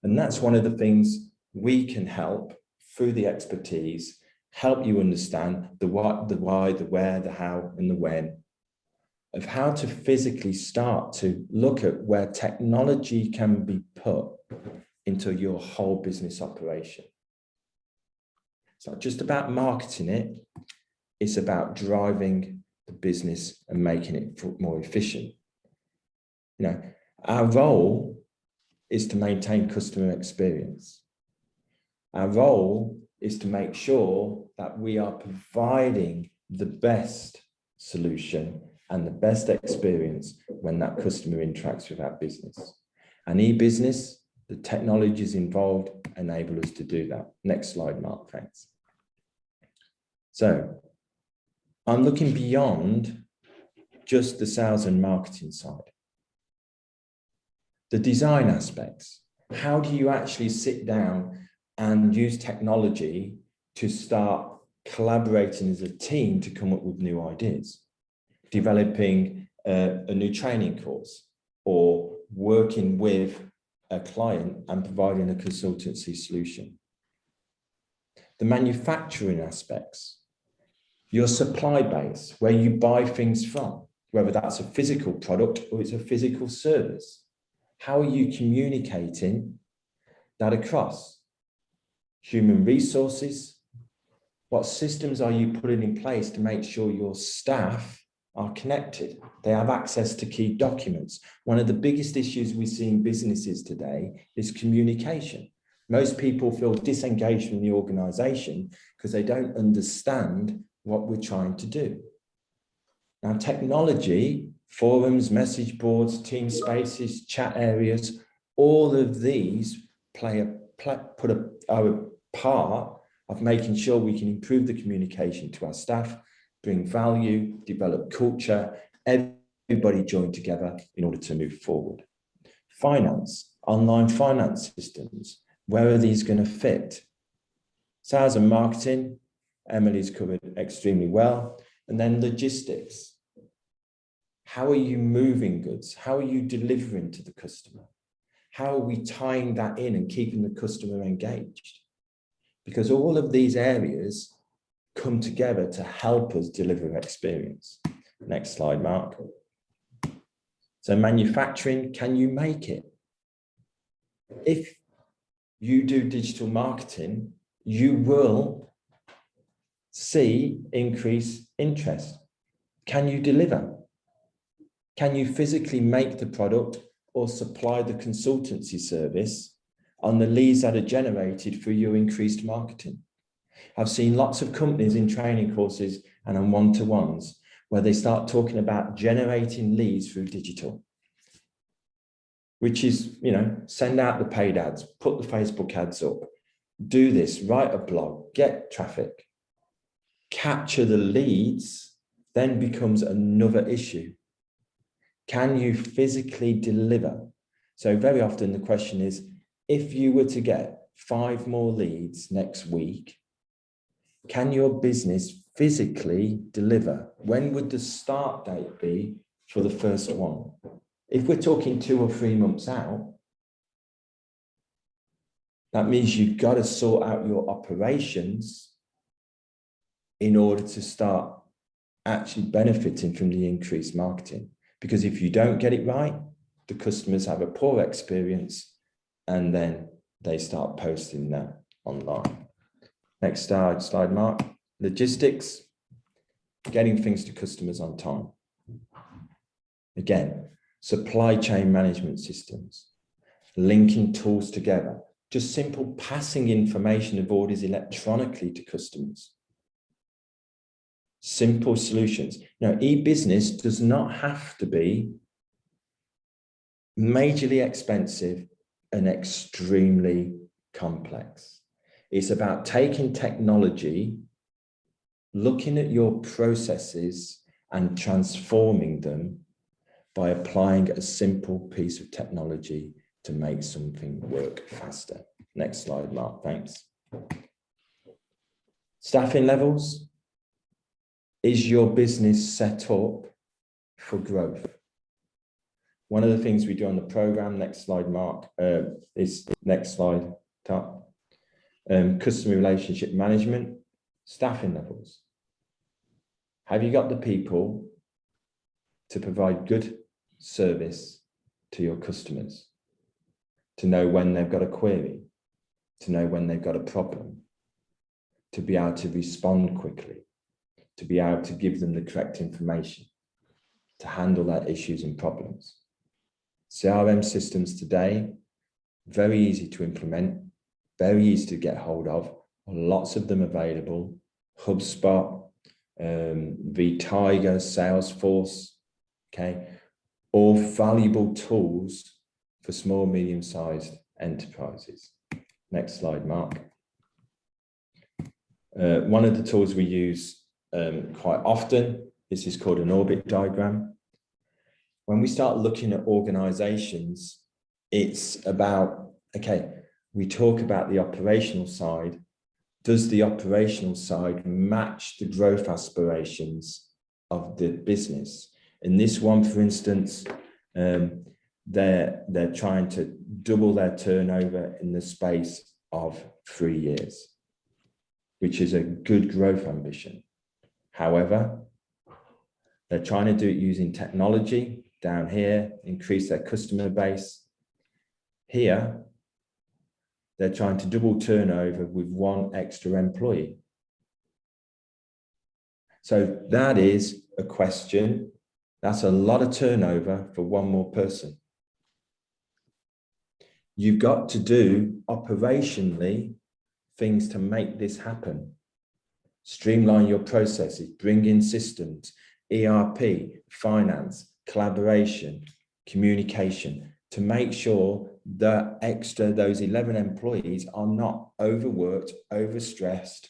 And that's one of the things we can help through the expertise, help you understand the what, the why, the where, the how, and the when, of how to physically start to look at where technology can be put into your whole business operation. It's not just about marketing it, it's about driving the business and making it more efficient. You know, our role is to maintain customer experience. Our role is to make sure that we are providing the best solution and the best experience when that customer interacts with our business. And e-business, the technologies involved enable us to do that. Next slide, Mark, thanks. So I'm looking beyond just the sales and marketing side. The design aspects. How do you actually sit down and use technology to start collaborating as a team to come up with new ideas, developing a new training course, or working with a client and providing a consultancy solution? The manufacturing aspects, your supply base, where you buy things from, whether that's a physical product or it's a physical service. How are you communicating that across? Human resources, what systems are you putting in place to make sure your staff are connected? They have access to key documents. One of the biggest issues we see in businesses today is communication. Most people feel disengaged from the organization because they don't understand what we're trying to do. Now, technology, forums, message boards, team spaces, chat areas, all of these are a part of making sure we can improve the communication to our staff, bring value, develop culture, everybody join together in order to move forward. Finance, online finance systems, where are these going to fit? Sales and marketing, Emily's covered extremely well. And then logistics. How are you moving goods? How are you delivering to the customer? How are we tying that in and keeping the customer engaged? Because all of these areas come together to help us deliver experience. Next slide, Mark. So manufacturing, can you make it? If you do digital marketing, you will see increased interest. Can you deliver? Can you physically make the product or supply the consultancy service on the leads that are generated through your increased marketing? I've seen lots of companies in training courses and on one-to-ones where they start talking about generating leads through digital, which is, send out the paid ads, put the Facebook ads up, do this, write a blog, get traffic. Capture the leads then becomes another issue. Can you physically deliver? So very often the question is, if you were to get 5 more leads next week, can your business physically deliver? When would the start date be for the first one? If we're talking 2 or 3 months out, that means you've got to sort out your operations in order to start actually benefiting from the increased marketing. Because if you don't get it right, the customers have a poor experience and then they start posting that online. Next slide, Mark. Logistics, getting things to customers on time. Again, supply chain management systems, linking tools together, just simple passing information of orders electronically to customers. Simple solutions. Now, e-business does not have to be majorly expensive and extremely complex. It's about taking technology, looking at your processes and transforming them by applying a simple piece of technology to make something work faster. Next slide, Mark, thanks. Staffing levels. Is your business set up for growth? One of the things we do on the program, next slide, Mark, is next slide, top. Customer relationship management, staffing levels. Have you got the people to provide good service to your customers? To know when they've got a query, to know when they've got a problem, to be able to respond quickly, to be able to give them the correct information, to handle their issues and problems. CRM systems today, very easy to implement, very easy to get hold of, lots of them available. HubSpot, vTiger, Salesforce, okay, all valuable tools for small, medium-sized enterprises. Next slide, Mark. One of the tools we use quite often, this is called an orbit diagram. When we start looking at organizations, it's about Okay, we talk about the operational side. Does the operational side match the growth aspirations of the business? In this one, for instance, they're trying to double their turnover in the space of 3 years, which is a good growth ambition. However, they're trying to do it using technology down here, increase their customer base. Here, they're trying to double turnover with 1 extra employee. So that is a question. That's a lot of turnover for 1 more person. You've got to do operationally things to make this happen. Streamline your processes, bring in systems, ERP, finance, collaboration, communication, to make sure that those 11 employees are not overworked, overstressed,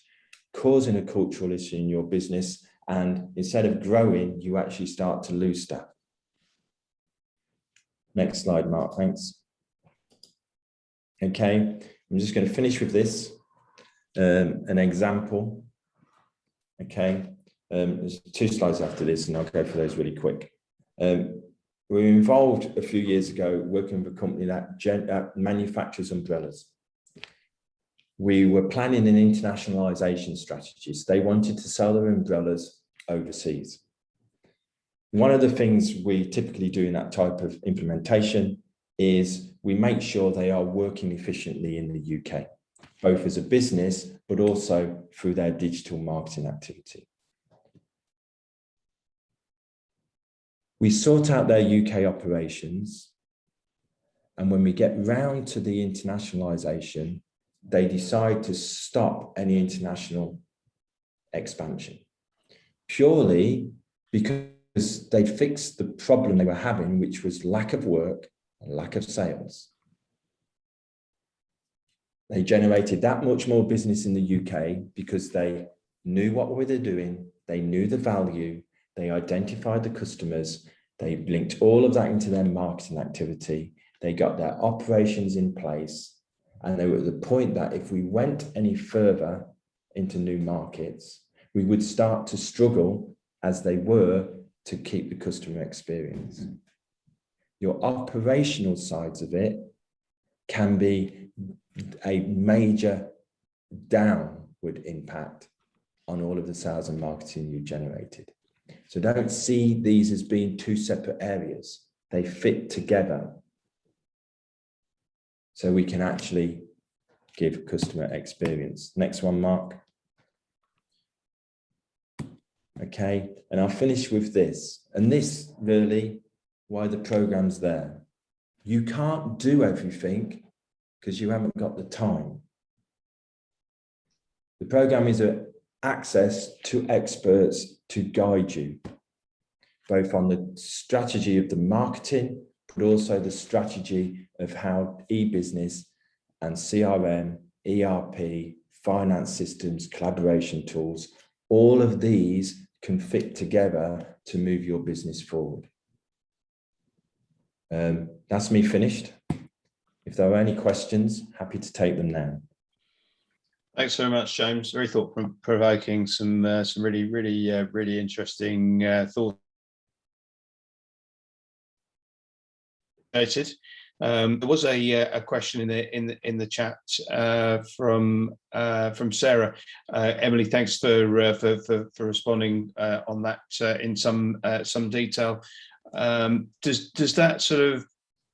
causing a cultural issue in your business. And instead of growing, you actually start to lose staff. Next slide, Mark, thanks. Okay, I'm just going to finish with this, an example. Okay, there's 2 slides after this, and I'll go for those really quick. We were involved a few years ago working with a company that manufactures umbrellas. We were planning an internationalization strategy. So they wanted to sell their umbrellas overseas. One of the things we typically do in that type of implementation is we make sure they are working efficiently in the UK, both as a business, but also through their digital marketing activity. We sort out their UK operations, and when we get round to the internationalization, they decide to stop any international expansion, purely because they fixed the problem they were having, which was lack of work and lack of sales. They generated that much more business in the UK because they knew what they were doing, they knew the value, they identified the customers, they linked all of that into their marketing activity, they got their operations in place, and they were at the point that if we went any further into new markets, we would start to struggle as they were to keep the customer experience. Your operational sides of it can be a major downward impact on all of the sales and marketing you generated. So don't see these as being 2 separate areas. They fit together. So we can actually give customer experience. Next one, Mark. Okay, and I'll finish with this. And this really, why the program's there. You can't do everything because you haven't got the time. The program is access to experts to guide you, both on the strategy of the marketing, but also the strategy of how e-business and CRM, ERP, finance systems, collaboration tools, all of these can fit together to move your business forward. That's me finished. If there are any questions, happy to take them now. Thanks very much, James. Very thought-provoking. Some really interesting thoughts. There was a question in the chat from Sarah. Emily, thanks for responding on that in some detail.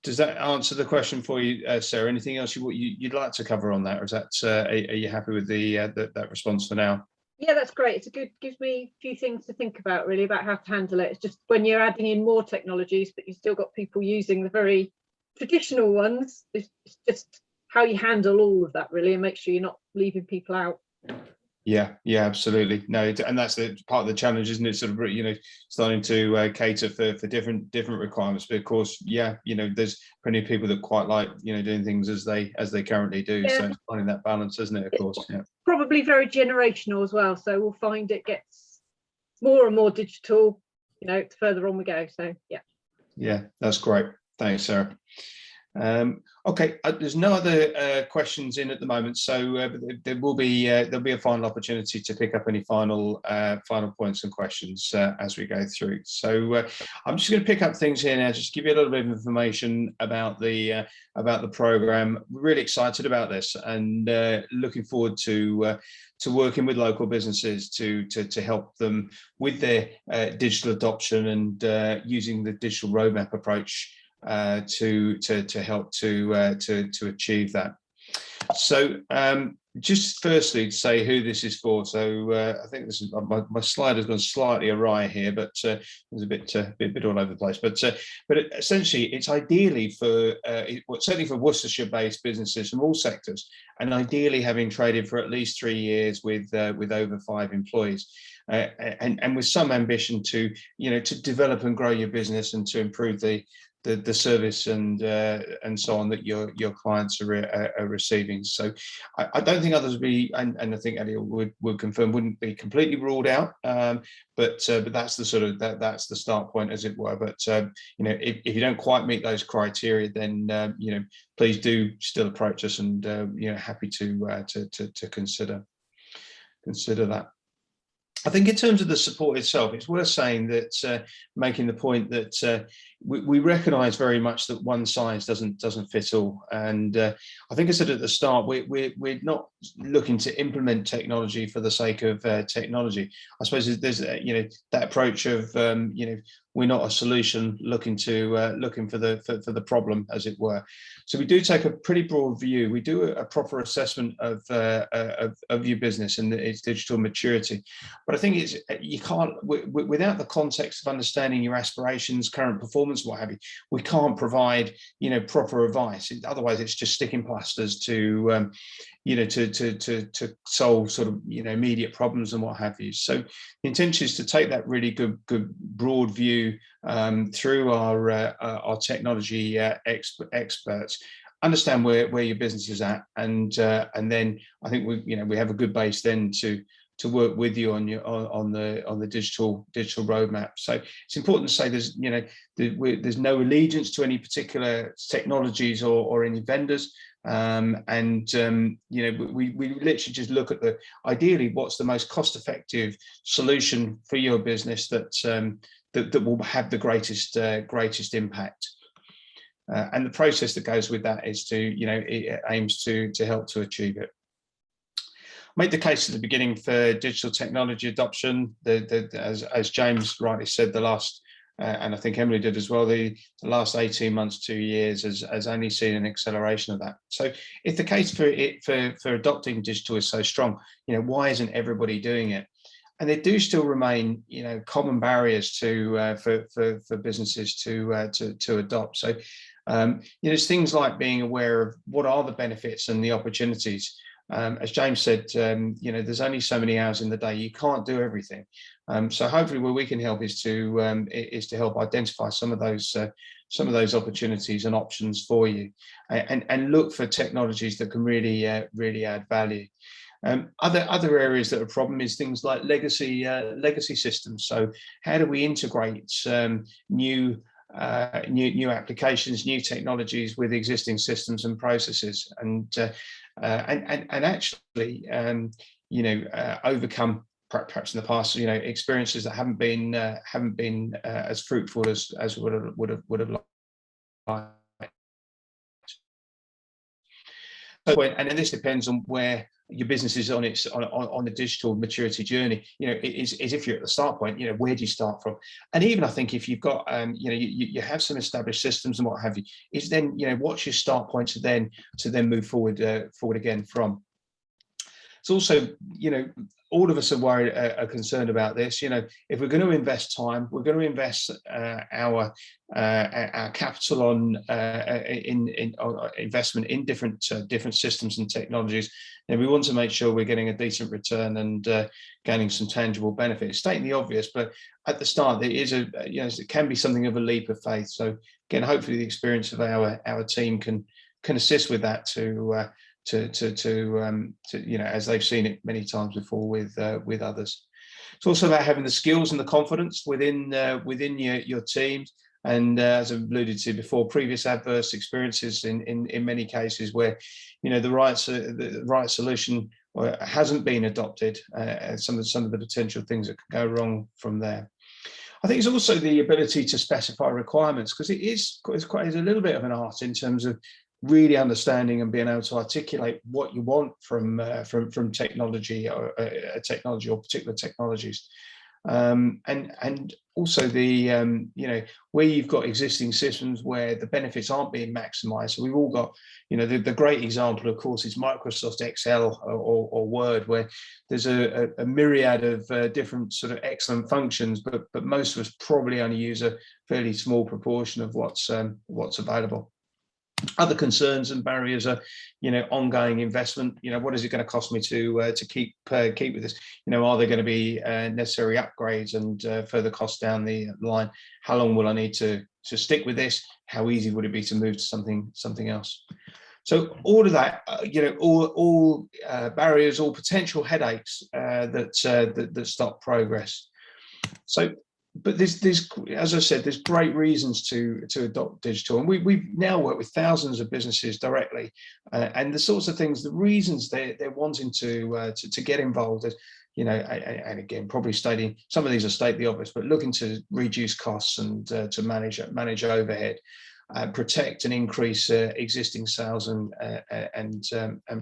Does that answer the question for you, Sarah? Anything else you'd like to cover on that, or is that are you happy with that response for now? Yeah, that's great. Gives me a few things to think about, really, about how to handle it. It's just when you're adding in more technologies, but you've still got people using the very traditional ones, it's just how you handle all of that, really, and make sure you're not leaving people out. Yeah, absolutely. No, and that's part of the challenge, isn't it? Sort of, starting to cater for different requirements. But of course, there's plenty of people that quite like, doing things as they currently do. Yeah. So it's finding that balance, isn't it? Of course. Yeah. Probably very generational as well. So we'll find it gets more and more digital, the further on we go. So yeah. Yeah, that's great. Thanks, Sarah. Okay, there's no other questions in at the moment, so there will be there'll be a final opportunity to pick up any final points and questions as we go through. So I'm just going to pick up things here now, just give you a little bit of information about the program. We're really excited about this and looking forward to working with local businesses to help them with their digital adoption and using the digital roadmap approach to help to achieve that. So just firstly to say who this is for. So I think this is my slide has gone slightly awry here, but there's a bit all over the place. But essentially, it's ideally for certainly for Worcestershire-based businesses from all sectors, and ideally having traded for at least 3 years with over 5 employees. And with some ambition to to develop and grow your business and to improve the service and so on that your clients are receiving. So I don't think others would be, and I think Elliot would confirm, wouldn't be completely ruled out. But that's the sort of that's the start point, as it were. But if you don't quite meet those criteria, then please do still approach us, and happy to consider that. I think in terms of the support itself, it's worth saying that making the point that we recognise very much that one size doesn't fit all. And I think I said at the start, we're not looking to implement technology for the sake of technology. I suppose there's that approach of we're not a solution looking for the problem, as it were. So we do take a pretty broad view. We do a proper assessment of your business and its digital maturity. But I think you can't, without the context of understanding your aspirations, current performance, what have you, we can't provide proper advice. Otherwise, it's just sticking plasters to solve sort of immediate problems and what have you. So the intention is to take that really good broad view through our technology experts, understand where your business is at, and then I think we have a good base then to work with you on the digital roadmap. So it's important to say there's no allegiance to any particular technologies or any vendors. We literally just look at ideally what's the most cost-effective solution for your business that will have the greatest impact. And the process that goes with that is it aims to help to achieve it. Made the case at the beginning for digital technology adoption. As James rightly said, the last and I think Emily did as well, the last 18 months, 2 years has only seen an acceleration of that. So if the case for adopting digital is so strong, why isn't everybody doing it? And there do still remain, common barriers for businesses to adopt. So, there's things like being aware of what are the benefits and the opportunities. As James said, there's only so many hours in the day. You can't do everything. So hopefully, where we can help is to help identify some of those opportunities and options for you, and look for technologies that can really add value. Other areas that are a problem is things like legacy systems. So how do we integrate new applications, new technologies with existing systems and processes, and actually overcome perhaps in the past experiences that haven't been as fruitful as would have liked. And then this depends on where your business is on the digital maturity journey. Is if you're at the start point, where do you start from? And even I think if you've got you have some established systems and what have you, is then what's your start point to then move forward again from. It's also all of us are concerned about this. If we're going to invest time, we're going to invest our capital on investment in different systems and technologies, and we want to make sure we're getting a decent return and gaining some tangible benefits. Stating the obvious, but at the start there is it can be something of a leap of faith. So again, hopefully the experience of our team can assist with that to as they've seen it many times before with others. It's also about having the skills and the confidence within your teams And as I've alluded to before, previous adverse experiences in many cases where, the right solution hasn't been adopted, and some of the potential things that could go wrong from there. I think it's also the ability to specify requirements, because it's a little bit of an art in terms of really understanding and being able to articulate what you want from technology or particular technologies, and also the where you've got existing systems where the benefits aren't being maximized. So we've all got, the great example, of course, is Microsoft Excel or Word, where there's a myriad of different sort of excellent functions, but most of us probably only use a fairly small proportion of what's available. Other concerns and barriers are, ongoing investment. What is it going to cost me to keep with this? Are there going to be necessary upgrades and further costs down the line? How long will I need to stick with this? How easy would it be to move to something else? So all of that, all barriers, all potential headaches that stop progress. So. But there's, as I said, there's great reasons to adopt digital, and we now work with thousands of businesses directly, and the sorts of things, the reasons they're wanting to get involved is, and again, probably stating some of these are state the obvious, but looking to reduce costs and to manage overhead, protect and increase existing sales and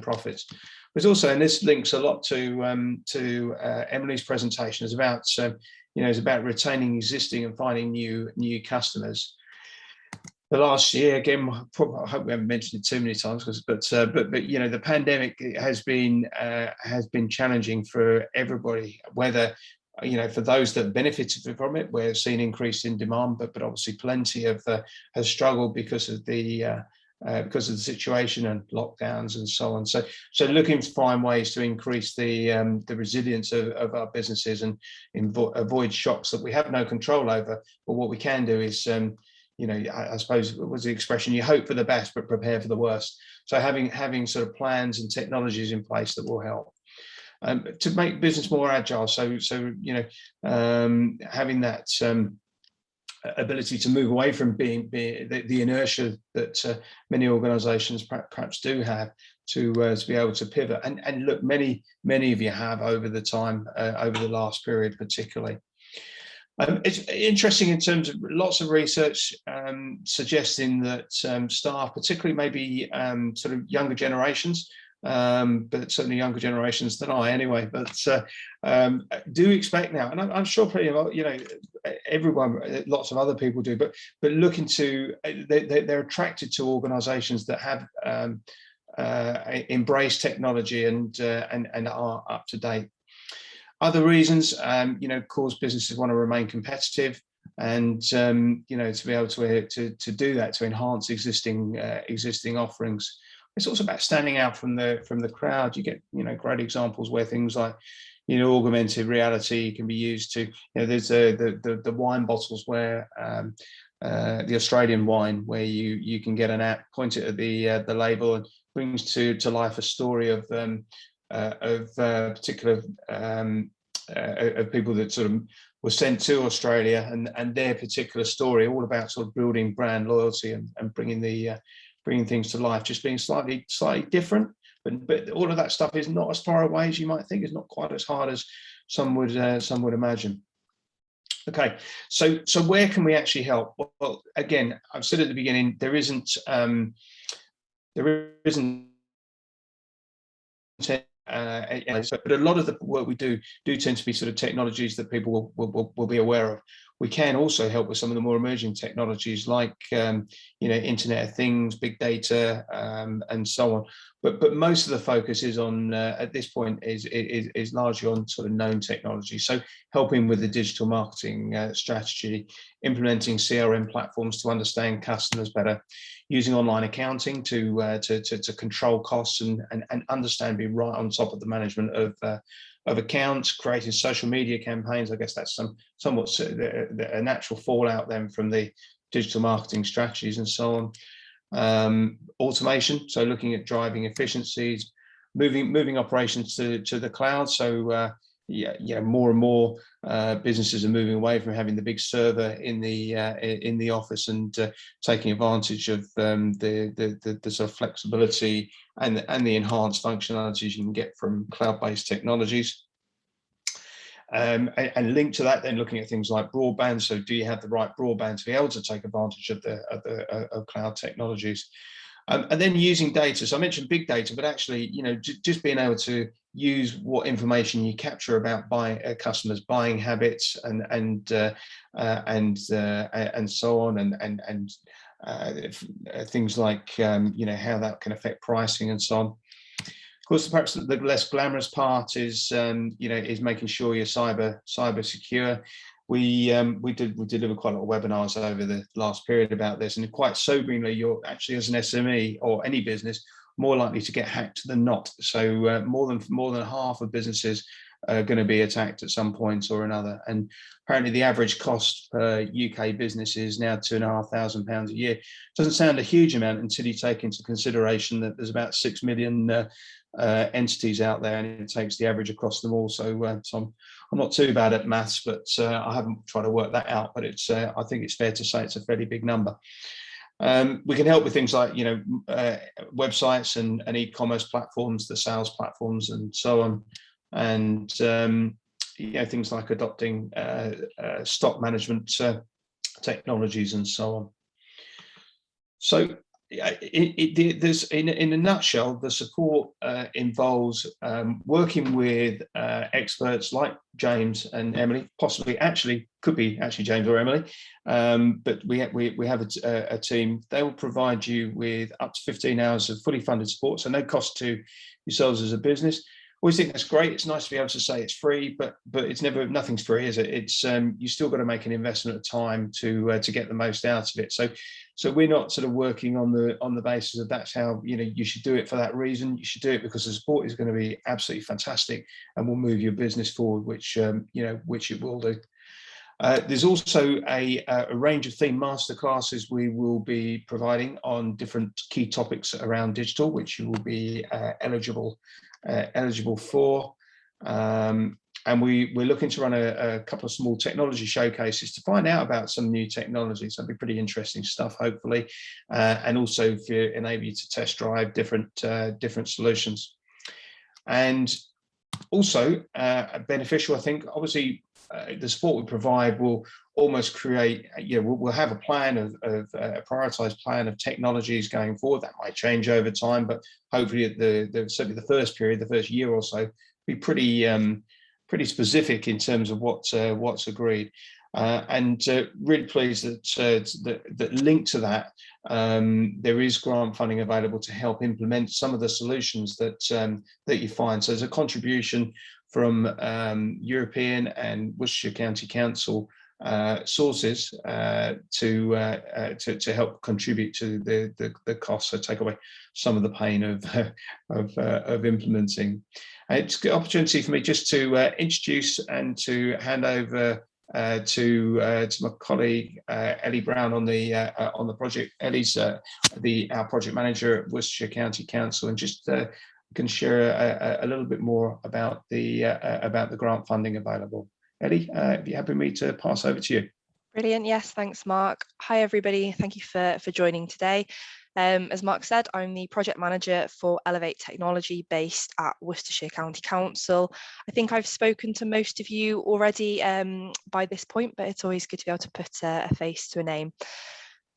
profits. But also, and this links a lot to Emily's presentation, is about it's about retaining existing and finding new customers. The last year, again, I hope we haven't mentioned it too many times, but the pandemic has been challenging for everybody. Whether for those that benefited from it, we're seeing increase in demand, but obviously plenty have struggled because of the situation and lockdowns and so on. So looking to find ways to increase the resilience of our businesses and avoid shocks that we have no control over. But what we can do is, I suppose, what was the expression? You hope for the best, but prepare for the worst. So having sort of plans and technologies in place that will help. To make business more agile. So having that ability to move away from being the inertia that many organisations perhaps do have, to be able to pivot. And look, many of you have over the time, over the last period particularly. It's interesting in terms of lots of research suggesting that staff, particularly maybe sort of younger generations, but certainly younger generations than I anyway, but do expect now, and I'm sure pretty well, everyone, lots of other people do, but looking to, they're attracted to organisations that have embraced technology and are up to date. Other reasons, of course, businesses want to remain competitive, and to be able to do that, to enhance existing offerings. It's also about standing out from the crowd. You get great examples where things like augmented reality can be used to. There's the wine bottles where the Australian wine, where you can get an app, point it at the label, and brings to life a story of particular of people that sort of were sent to Australia, and their particular story, all about sort of building brand loyalty and bringing things to life, just being slightly different. But all of that stuff is not as far away as you might think. It's not quite as hard as some would imagine. Okay, so where can we actually help? Well, again, I've said at the beginning, there isn't but a lot of the work we do tend to be sort of technologies that people will be aware of. We can also help with some of the more emerging technologies like Internet of Things, big data, and so on. But most of the focus is on at this point is largely on sort of known technology. So helping with the digital marketing strategy, implementing CRM platforms to understand customers better, using online accounting to control costs and understand, be right on top of the management of accounts, creating social media campaigns. I guess that's somewhat a natural fallout then from the digital marketing strategies and so on. Automation, so looking at driving efficiencies, moving operations to the cloud. So more and more businesses are moving away from having the big server in the office and taking advantage of the sort of flexibility and the enhanced functionalities you can get from cloud-based technologies. And linked to that, then looking at things like broadband. So, do you have the right broadband to be able to take advantage of cloud technologies? And then using data. So I mentioned big data, but actually, just being able to use what information you capture about customers' buying habits and so on, and things like how that can affect pricing and so on. Of course, perhaps the less glamorous part is is making sure you're cyber secure. We deliver quite a lot of webinars over the last period about this, and quite soberingly, you're actually, as an SME or any business, more likely to get hacked than not. So more than half of businesses are going to be attacked at some point or another. And apparently, the average cost per UK business is now £2,500 a year. Doesn't sound a huge amount until you take into consideration that there's about 6 million entities out there, and it takes the average across them all. So, I'm not too bad at maths, but I haven't tried to work that out. But it's I think it's fair to say it's a fairly big number. We can help with things like websites and e-commerce platforms, the sales platforms, and so on, and things like adopting stock management technologies and so on. So. There's in a nutshell, the support involves working with experts like James and Emily, could be James or Emily, but we have a team. They will provide you with up to 15 hours of fully funded support, so no cost to yourselves as a business. Always think that's great. It's nice to be able to say it's free, but it's nothing's free, is it? It's you still got to make an investment of time to get the most out of it. So we're not sort of working on the basis of that's how you should do it for that reason. You should do it because the support is going to be absolutely fantastic and will move your business forward, which it will do. There's also a range of theme masterclasses we will be providing on different key topics around digital, which you will be eligible for. And we're looking to run a couple of small technology showcases to find out about some new technologies. That'll be pretty interesting stuff, hopefully, and also to enable you to test drive different solutions. And also beneficial, I think, obviously, the support we provide will almost create, we'll have a plan of a prioritized plan of technologies going forward. That might change over time, but hopefully certainly the first period, the first year or so, be pretty specific in terms of what's agreed. And really pleased that linked to that, there is grant funding available to help implement some of the solutions that you find. So there's a contribution from European and Worcestershire County Council sources to help contribute to the cost, so take away some of the pain of implementing. It's a good opportunity for me just to introduce and to hand over to my colleague Ellie Brown on the project. Ellie's our project manager at Worcestershire County Council, and just can share a little bit more about the grant funding available. Ellie, if you're happy with me to pass over to you. Brilliant. Yes, thanks, Mark. Hi, everybody. Thank you for joining today. As Mark said, I'm the project manager for Elevate Technology based at Worcestershire County Council. I think I've spoken to most of you already by this point, but it's always good to be able to put a face to a name.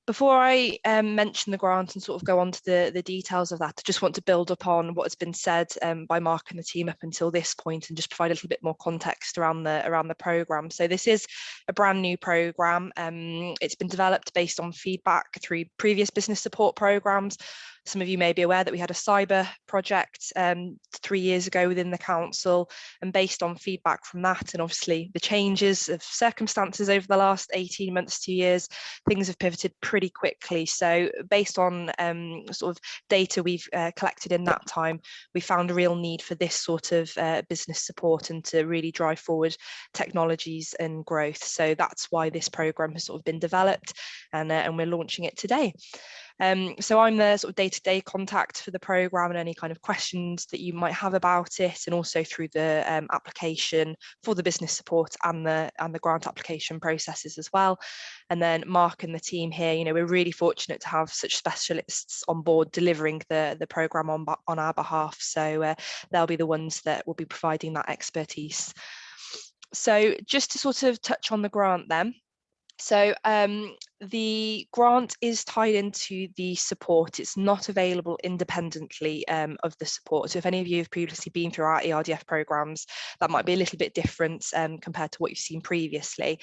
Before I mention the grant and sort of go on to the details of that, I just want to build upon what has been said by Mark and the team up until this point, and just provide a little bit more context around the programme. So this is a brand new programme. It's been developed based on feedback through previous business support programmes. Some of you may be aware that we had a cyber project 3 years ago within the council, and based on feedback from that, and obviously the changes of circumstances over the last 18 months, 2 years, things have pivoted pretty quickly. So based on sort of data we've collected in that time, we found a real need for this sort of business support and to really drive forward technologies and growth. So that's why this programme has sort of been developed, and we're launching it today. So I'm the sort of day-to-day contact for the programme and any kind of questions that you might have about it, and also through the application for the business support and the grant application processes as well. And then Mark and the team here, you know, we're really fortunate to have such specialists on board delivering the programme on our behalf. So they'll be the ones that will be providing that expertise. So just to sort of touch on the grant then. So the grant is tied into the support. It's not available independently of the support. So if any of you have previously been through our ERDF programmes, that might be a little bit different compared to what you've seen previously.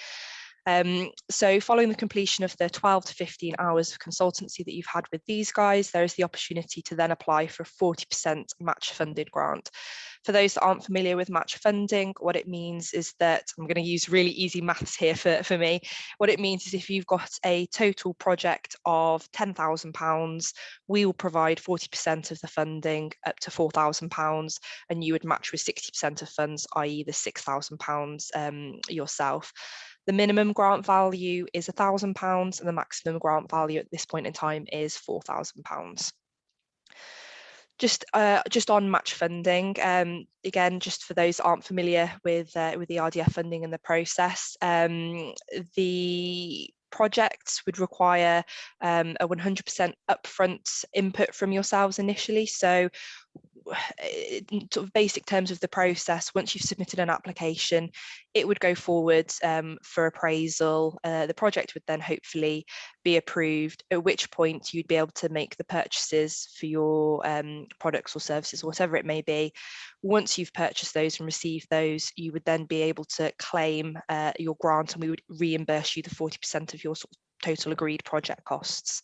So following the completion of the 12 to 15 hours of consultancy that you've had with these guys, there is the opportunity to then apply for a 40% match funded grant. For those that aren't familiar with match funding, what it means is that, I'm going to use really easy maths here for me. What it means is if you've got a total project of £10,000, we will provide 40% of the funding up to £4,000, and you would match with 60% of funds, i.e. the £6,000 yourself. The minimum grant value is £1,000 and the maximum grant value at this point in time is £4,000. Just on match funding, again, just for those that aren't familiar with the RDF funding and the process, the projects would require a 100% upfront input from yourselves initially. So in sort of basic terms of the process, once you've submitted an application, it would go forward for appraisal. The project would then hopefully be approved, at which point you'd be able to make the purchases for your products or services, or whatever it may be. Once you've purchased those and received those, you would then be able to claim your grant, and we would reimburse you the 40% of your sort of total agreed project costs.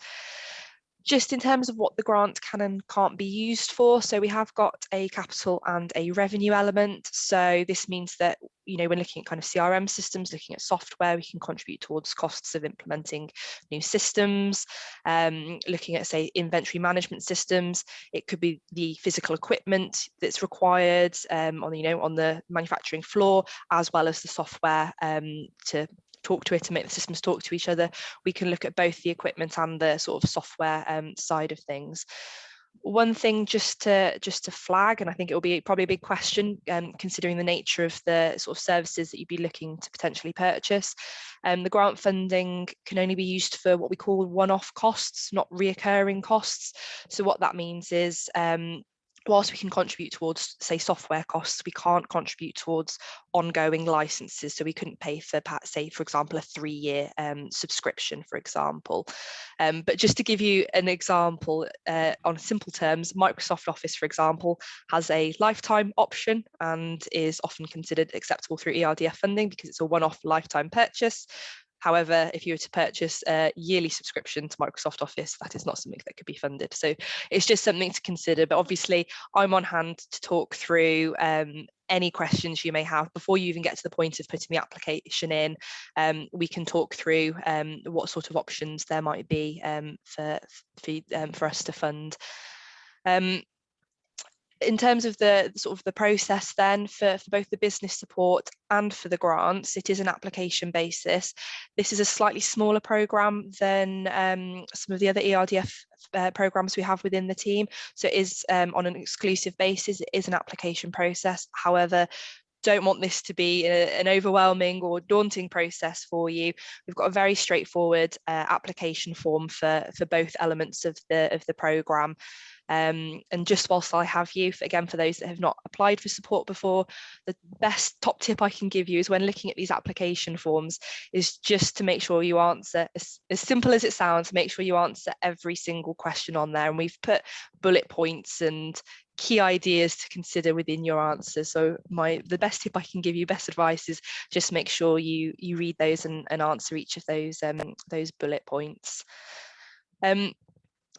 Just in terms of what the grant can and can't be used for, so we have got a capital and a revenue element. So this means that, you know, when looking at kind of CRM systems, looking at software, we can contribute towards costs of implementing new systems. Looking at, say, inventory management systems, it could be the physical equipment that's required on the manufacturing floor, as well as the software to talk to it and make the systems talk to each other. We can look at both the equipment and the sort of software side of things. One thing just to flag, and I think it will be probably a big question considering the nature of the sort of services that you'd be looking to potentially purchase. The grant funding can only be used for what we call one-off costs, not reoccurring costs. So what that means is, whilst we can contribute towards, say, software costs, we can't contribute towards ongoing licenses. So we couldn't pay for, say, for example, a 3-year subscription, for example. But just to give you an example, on simple terms, Microsoft Office, for example, has a lifetime option and is often considered acceptable through ERDF funding because it's a one-off lifetime purchase. However, if you were to purchase a yearly subscription to Microsoft Office, that is not something that could be funded. So it's just something to consider. But obviously, I'm on hand to talk through any questions you may have before you even get to the point of putting the application in. We can talk through what sort of options there might be for us to fund. In terms of the sort of the process then for both the business support and for the grants, it is an application basis. This is a slightly smaller programme than some of the other ERDF programmes we have within the team. So it is on an exclusive basis, it is an application process. However, don't want this to be an overwhelming or daunting process for you. We've got a very straightforward application form for both elements of the programme. And just whilst I have you, again, for those that have not applied for support before, the best top tip I can give you is when looking at these application forms is just to make sure you answer, as simple as it sounds, make sure you answer every single question on there. And we've put bullet points and key ideas to consider within your answers. So the best tip I can give you, best advice, is just make sure you read those and answer each of those bullet points.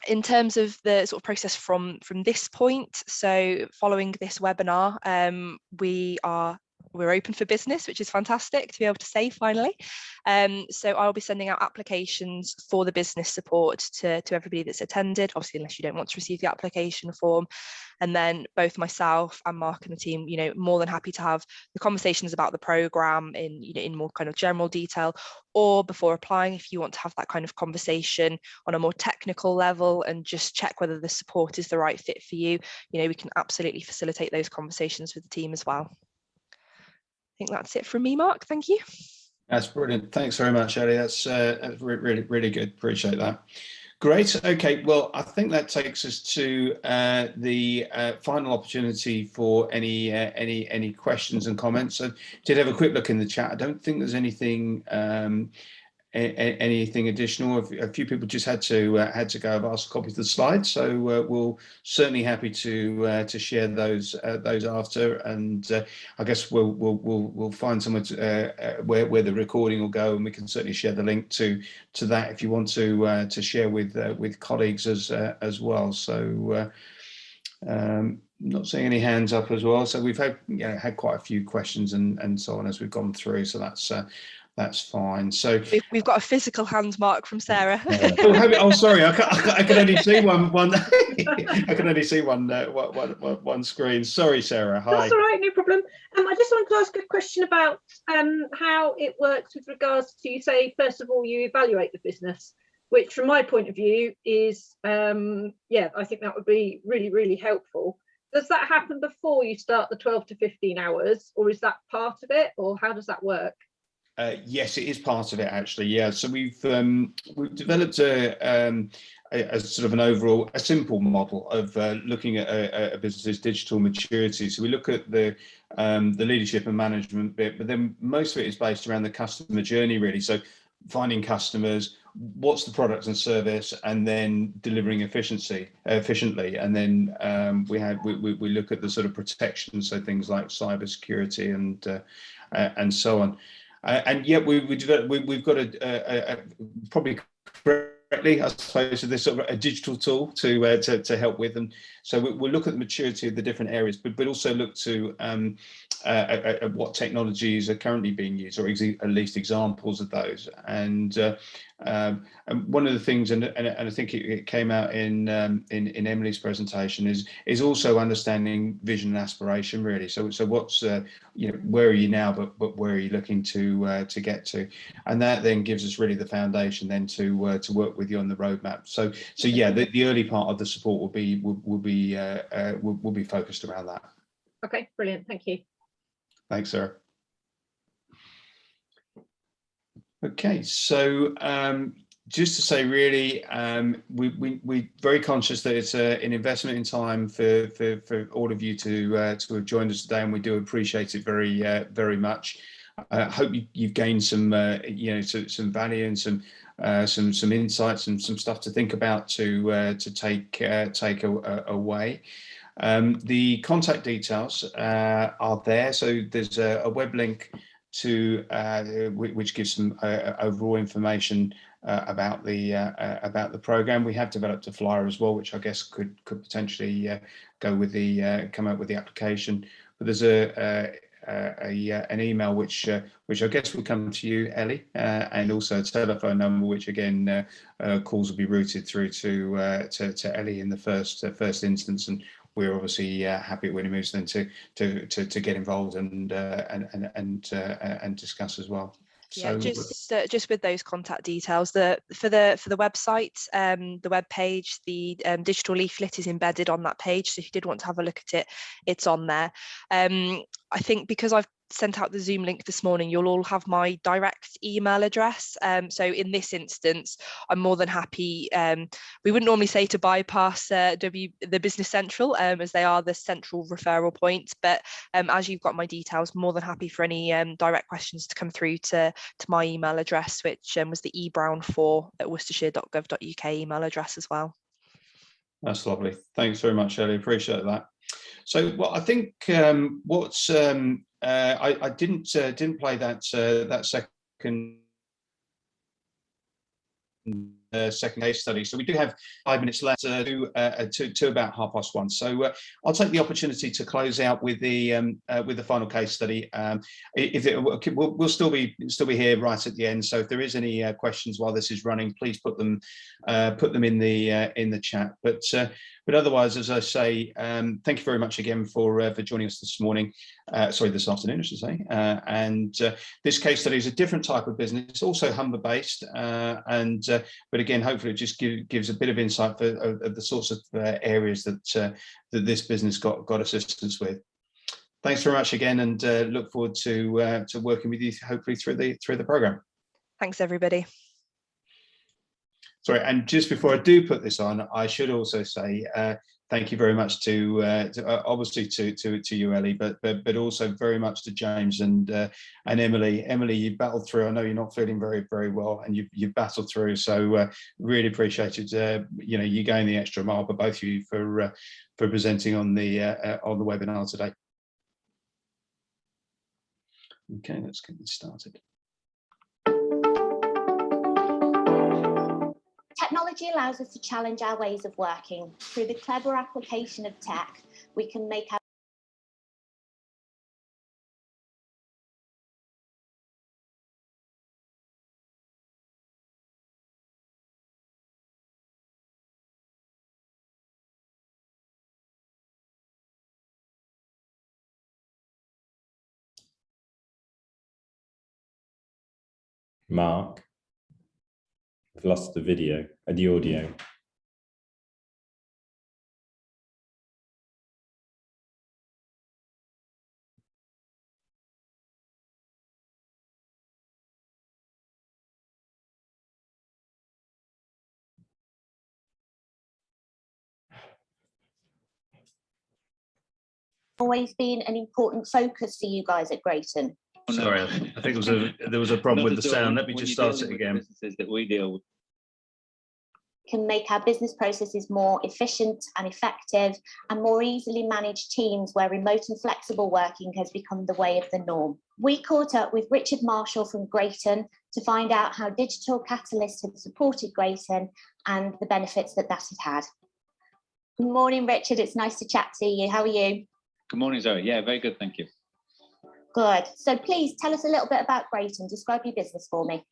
In terms of the sort of process from this point, so following this webinar, we are we're open for business, which is fantastic to be able to say finally. So I'll be sending out applications for the business support to everybody that's attended, obviously unless you don't want to receive the application form. And then both myself and Mark and the team, more than happy to have the conversations about the programme in more kind of general detail, or before applying, if you want to have that kind of conversation on a more technical level and just check whether the support is the right fit for you, we can absolutely facilitate those conversations with the team as well. I think that's it from me, Mark. Thank you. That's brilliant. Thanks very much, Ellie. That's really, really good. Appreciate that. Great. Okay. Well, I think that takes us to the final opportunity for any questions and comments. I did have a quick look in the chat. I don't think there's anything anything additional. A few people just had to go. I've asked copies of the slides, so we'll certainly happy to share those after. And I guess we'll find somewhere where the recording will go, and we can certainly share the link to that if you want to share with colleagues as well. So not seeing any hands up as well. So we've had quite a few questions and so on as we've gone through. So that's fine. So we've got a physical hand mark from Sarah. Oh, sorry, I can only see one. I can only see one screen. Sorry, Sarah. Hi. That's all right, no problem. I just wanted to ask a question about how it works with regards to, you say, first of all, you evaluate the business, which from my point of view is, I think that would be really, really helpful. Does that happen before you start the 12 to 15 hours, or is that part of it, or how does that work? Yes, it is part of it, actually. Yeah, so we've developed a sort of an overall, a simple model of looking at a business's digital maturity. So we look at the leadership and management bit, but then most of it is based around the customer journey, really. So finding customers, what's the product and service, and then delivering efficiently. And then we look at the sort of protection, so things like cybersecurity and so on. And yet we've got a probably correctly, I suppose, this sort of a digital tool to help with them. So we'll look at the maturity of the different areas, but also look to at what technologies are currently being used, or at least examples of those. And one of the things, and I think it came out in Emily's presentation, is also understanding vision and aspiration, really. So what's where are you now, but where are you looking to get to, and that then gives us really the foundation then to work with you on the roadmap. So yeah, the early part of the support will be focused around that. Okay, brilliant. Thank you. Thanks, Sarah. Okay, so just to say, really, we're very conscious that it's an investment in time for all of you to have joined us today, and we do appreciate it very much. I hope you've gained some some value and some insights and some stuff to think about to take away. The contact details are there, so there's a web link to which gives some overall information about the program. We have developed a flyer as well, which I guess could potentially go with come out with the application. But there's an email which I guess will come to you, Ellie, and also a telephone number, which again calls will be routed through to Ellie in the first instance. And we're obviously happy when he moves then to get involved and discuss as well. Yeah, so, just with those contact details, for the website, the web page, the digital leaflet is embedded on that page. So if you did want to have a look at it, it's on there. I think because I've sent out the Zoom link this morning, you'll all have my direct email address. So in this instance, I'm more than happy. We wouldn't normally say to bypass the Business Central, as they are the central referral point, but as you've got my details, more than happy for any direct questions to come through to my email address, which was the ebrown4@worcestershire.gov.uk email address as well. That's lovely. Thanks very much, Ellie. Appreciate that. So, well, I think what's I didn't play that second second case study. So we do have 5 minutes left to about 1:30. So I'll take the opportunity to close out with the final case study. We'll still be here right at the end. So if there is any questions while this is running, please put them in the chat. But otherwise, as I say, thank you very much again for joining us this morning. This afternoon, I should say. This case study is a different type of business, also Humber based, but again, hopefully, it just gives a bit of insight of the sorts of areas that this business got assistance with. Thanks very much again, and look forward to working with you hopefully through the program. Thanks, everybody. Sorry, and just before I do put this on, I should also say thank you very much to obviously to you, Ellie, but also very much to James and Emily. Emily, you battled through. I know you're not feeling very well, and you've battled through. So really appreciated you going the extra mile, but both of you for presenting on the webinar today. Okay, let's get this started. Technology allows us to challenge our ways of working. Through the clever application of tech, we can make our Mark, I've lost the video and the audio. always been an important focus for you guys at Grayton. Sorry, I think there was a problem with the sound. Let me just start it again. Businesses that we deal with Can make our business processes more efficient and effective, and more easily manage teams where remote and flexible working has become the way of the norm. We caught up with Richard Marshall from Grayton to find out how Digital Catalyst had supported Grayton and the benefits that had had. Good morning, Richard. It's nice to chat to you. How are you? Good morning, Zoe. Yeah, very good, thank you. Good. So please tell us a little bit about Grayton. Describe your business for me.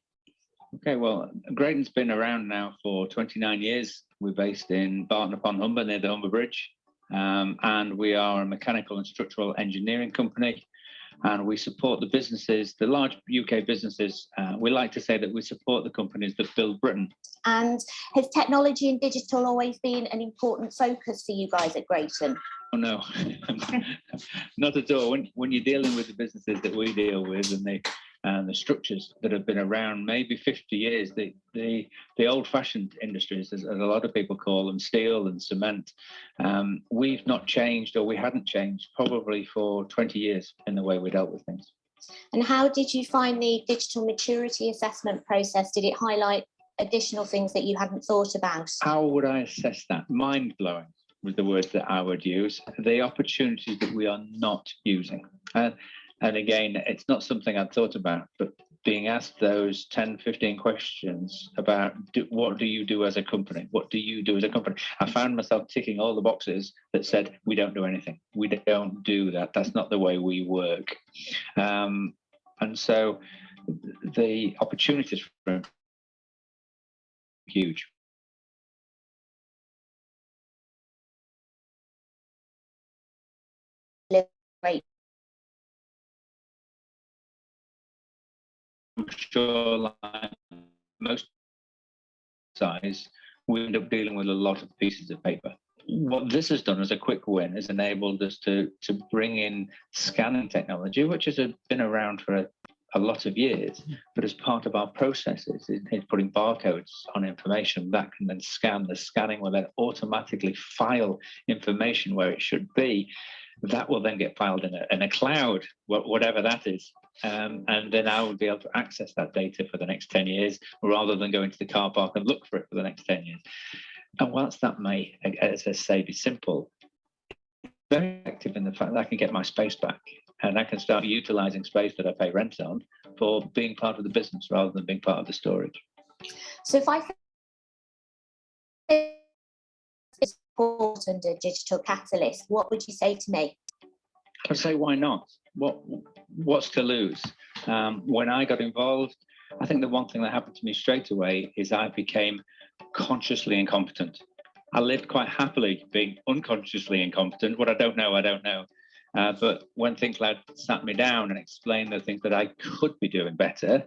Okay, well, Grayton's been around now for 29 years. We're based in Barton-upon-Humber, near the Humber Bridge, and we are a mechanical and structural engineering company, and we support the businesses, the large UK businesses. We like to say that we support the companies that build Britain. And has technology and digital always been an important focus for you guys at Grayton? Oh, no, not at all. When you're dealing with the businesses that we deal with and the structures that have been around maybe 50 years, the old-fashioned industries, as a lot of people call them, steel and cement, we've not changed, or we hadn't changed probably for 20 years in the way we dealt with things. And how did you find the digital maturity assessment process? Did it highlight additional things that you hadn't thought about? How would I assess that? Mind-blowing was the words that I would use. The opportunities that we are not using. And again, it's not something I'd thought about, but being asked those 10, 15 questions about what do you do as a company? What do you do as a company? I found myself ticking all the boxes that said, we don't do anything. We don't do that. That's not the way we work. And so the opportunities for huge. Great. I'm sure, like most size, we end up dealing with a lot of pieces of paper. What this has done as a quick win is enabled us to bring in scanning technology, which has been around for a lot of years, but as part of our processes, it's putting barcodes on information that can then scan. The scanning will then automatically file information where it should be. That will then get filed in a cloud, whatever that is. And then I would be able to access that data for the next 10 years, rather than go into the car park and look for it for the next 10 years. And whilst that may, as I say, be simple, it's very effective in the fact that I can get my space back, and I can start utilizing space that I pay rent on for being part of the business rather than being part of the storage. So if I support under Digital Catalyst, what would you say to me? I'd say, why not? What's to lose? When I got involved, I think the one thing that happened to me straight away is I became consciously incompetent. I lived quite happily being unconsciously incompetent. What I don't know, I don't know. But when ThinkCloud sat me down and explained the things that I could be doing better,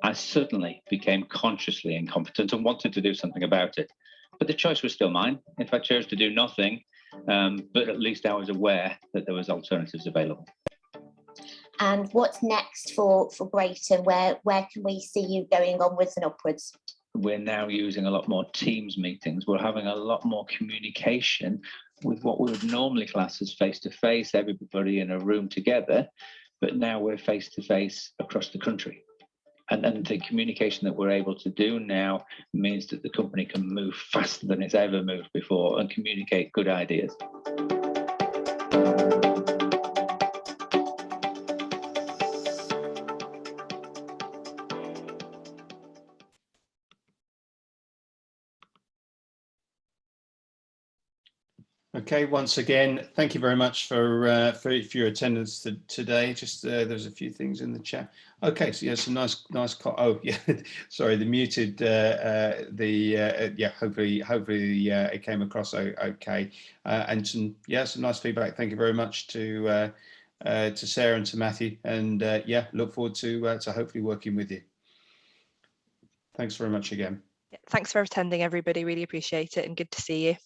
I suddenly became consciously incompetent and wanted to do something about it. But the choice was still mine. If I chose to do nothing, but at least I was aware that there was alternatives available. And what's next for Grayton? Where can we see you going onwards and upwards? We're now using a lot more Teams meetings. We're having a lot more communication with what we would normally class as face-to-face, everybody in a room together, but now we're face-to-face across the country. And the communication that we're able to do now means that the company can move faster than it's ever moved before and communicate good ideas. Okay, once again, thank you very much for your attendance today. Just there's a few things in the chat. Okay, so yeah, some nice. Oh yeah, sorry, the muted. Yeah, hopefully it came across okay, and some nice feedback. Thank you very much to Sarah and to Matthew, and yeah, look forward to hopefully working with you. Thanks very much again. Thanks for attending, everybody. Really appreciate it, and good to see you.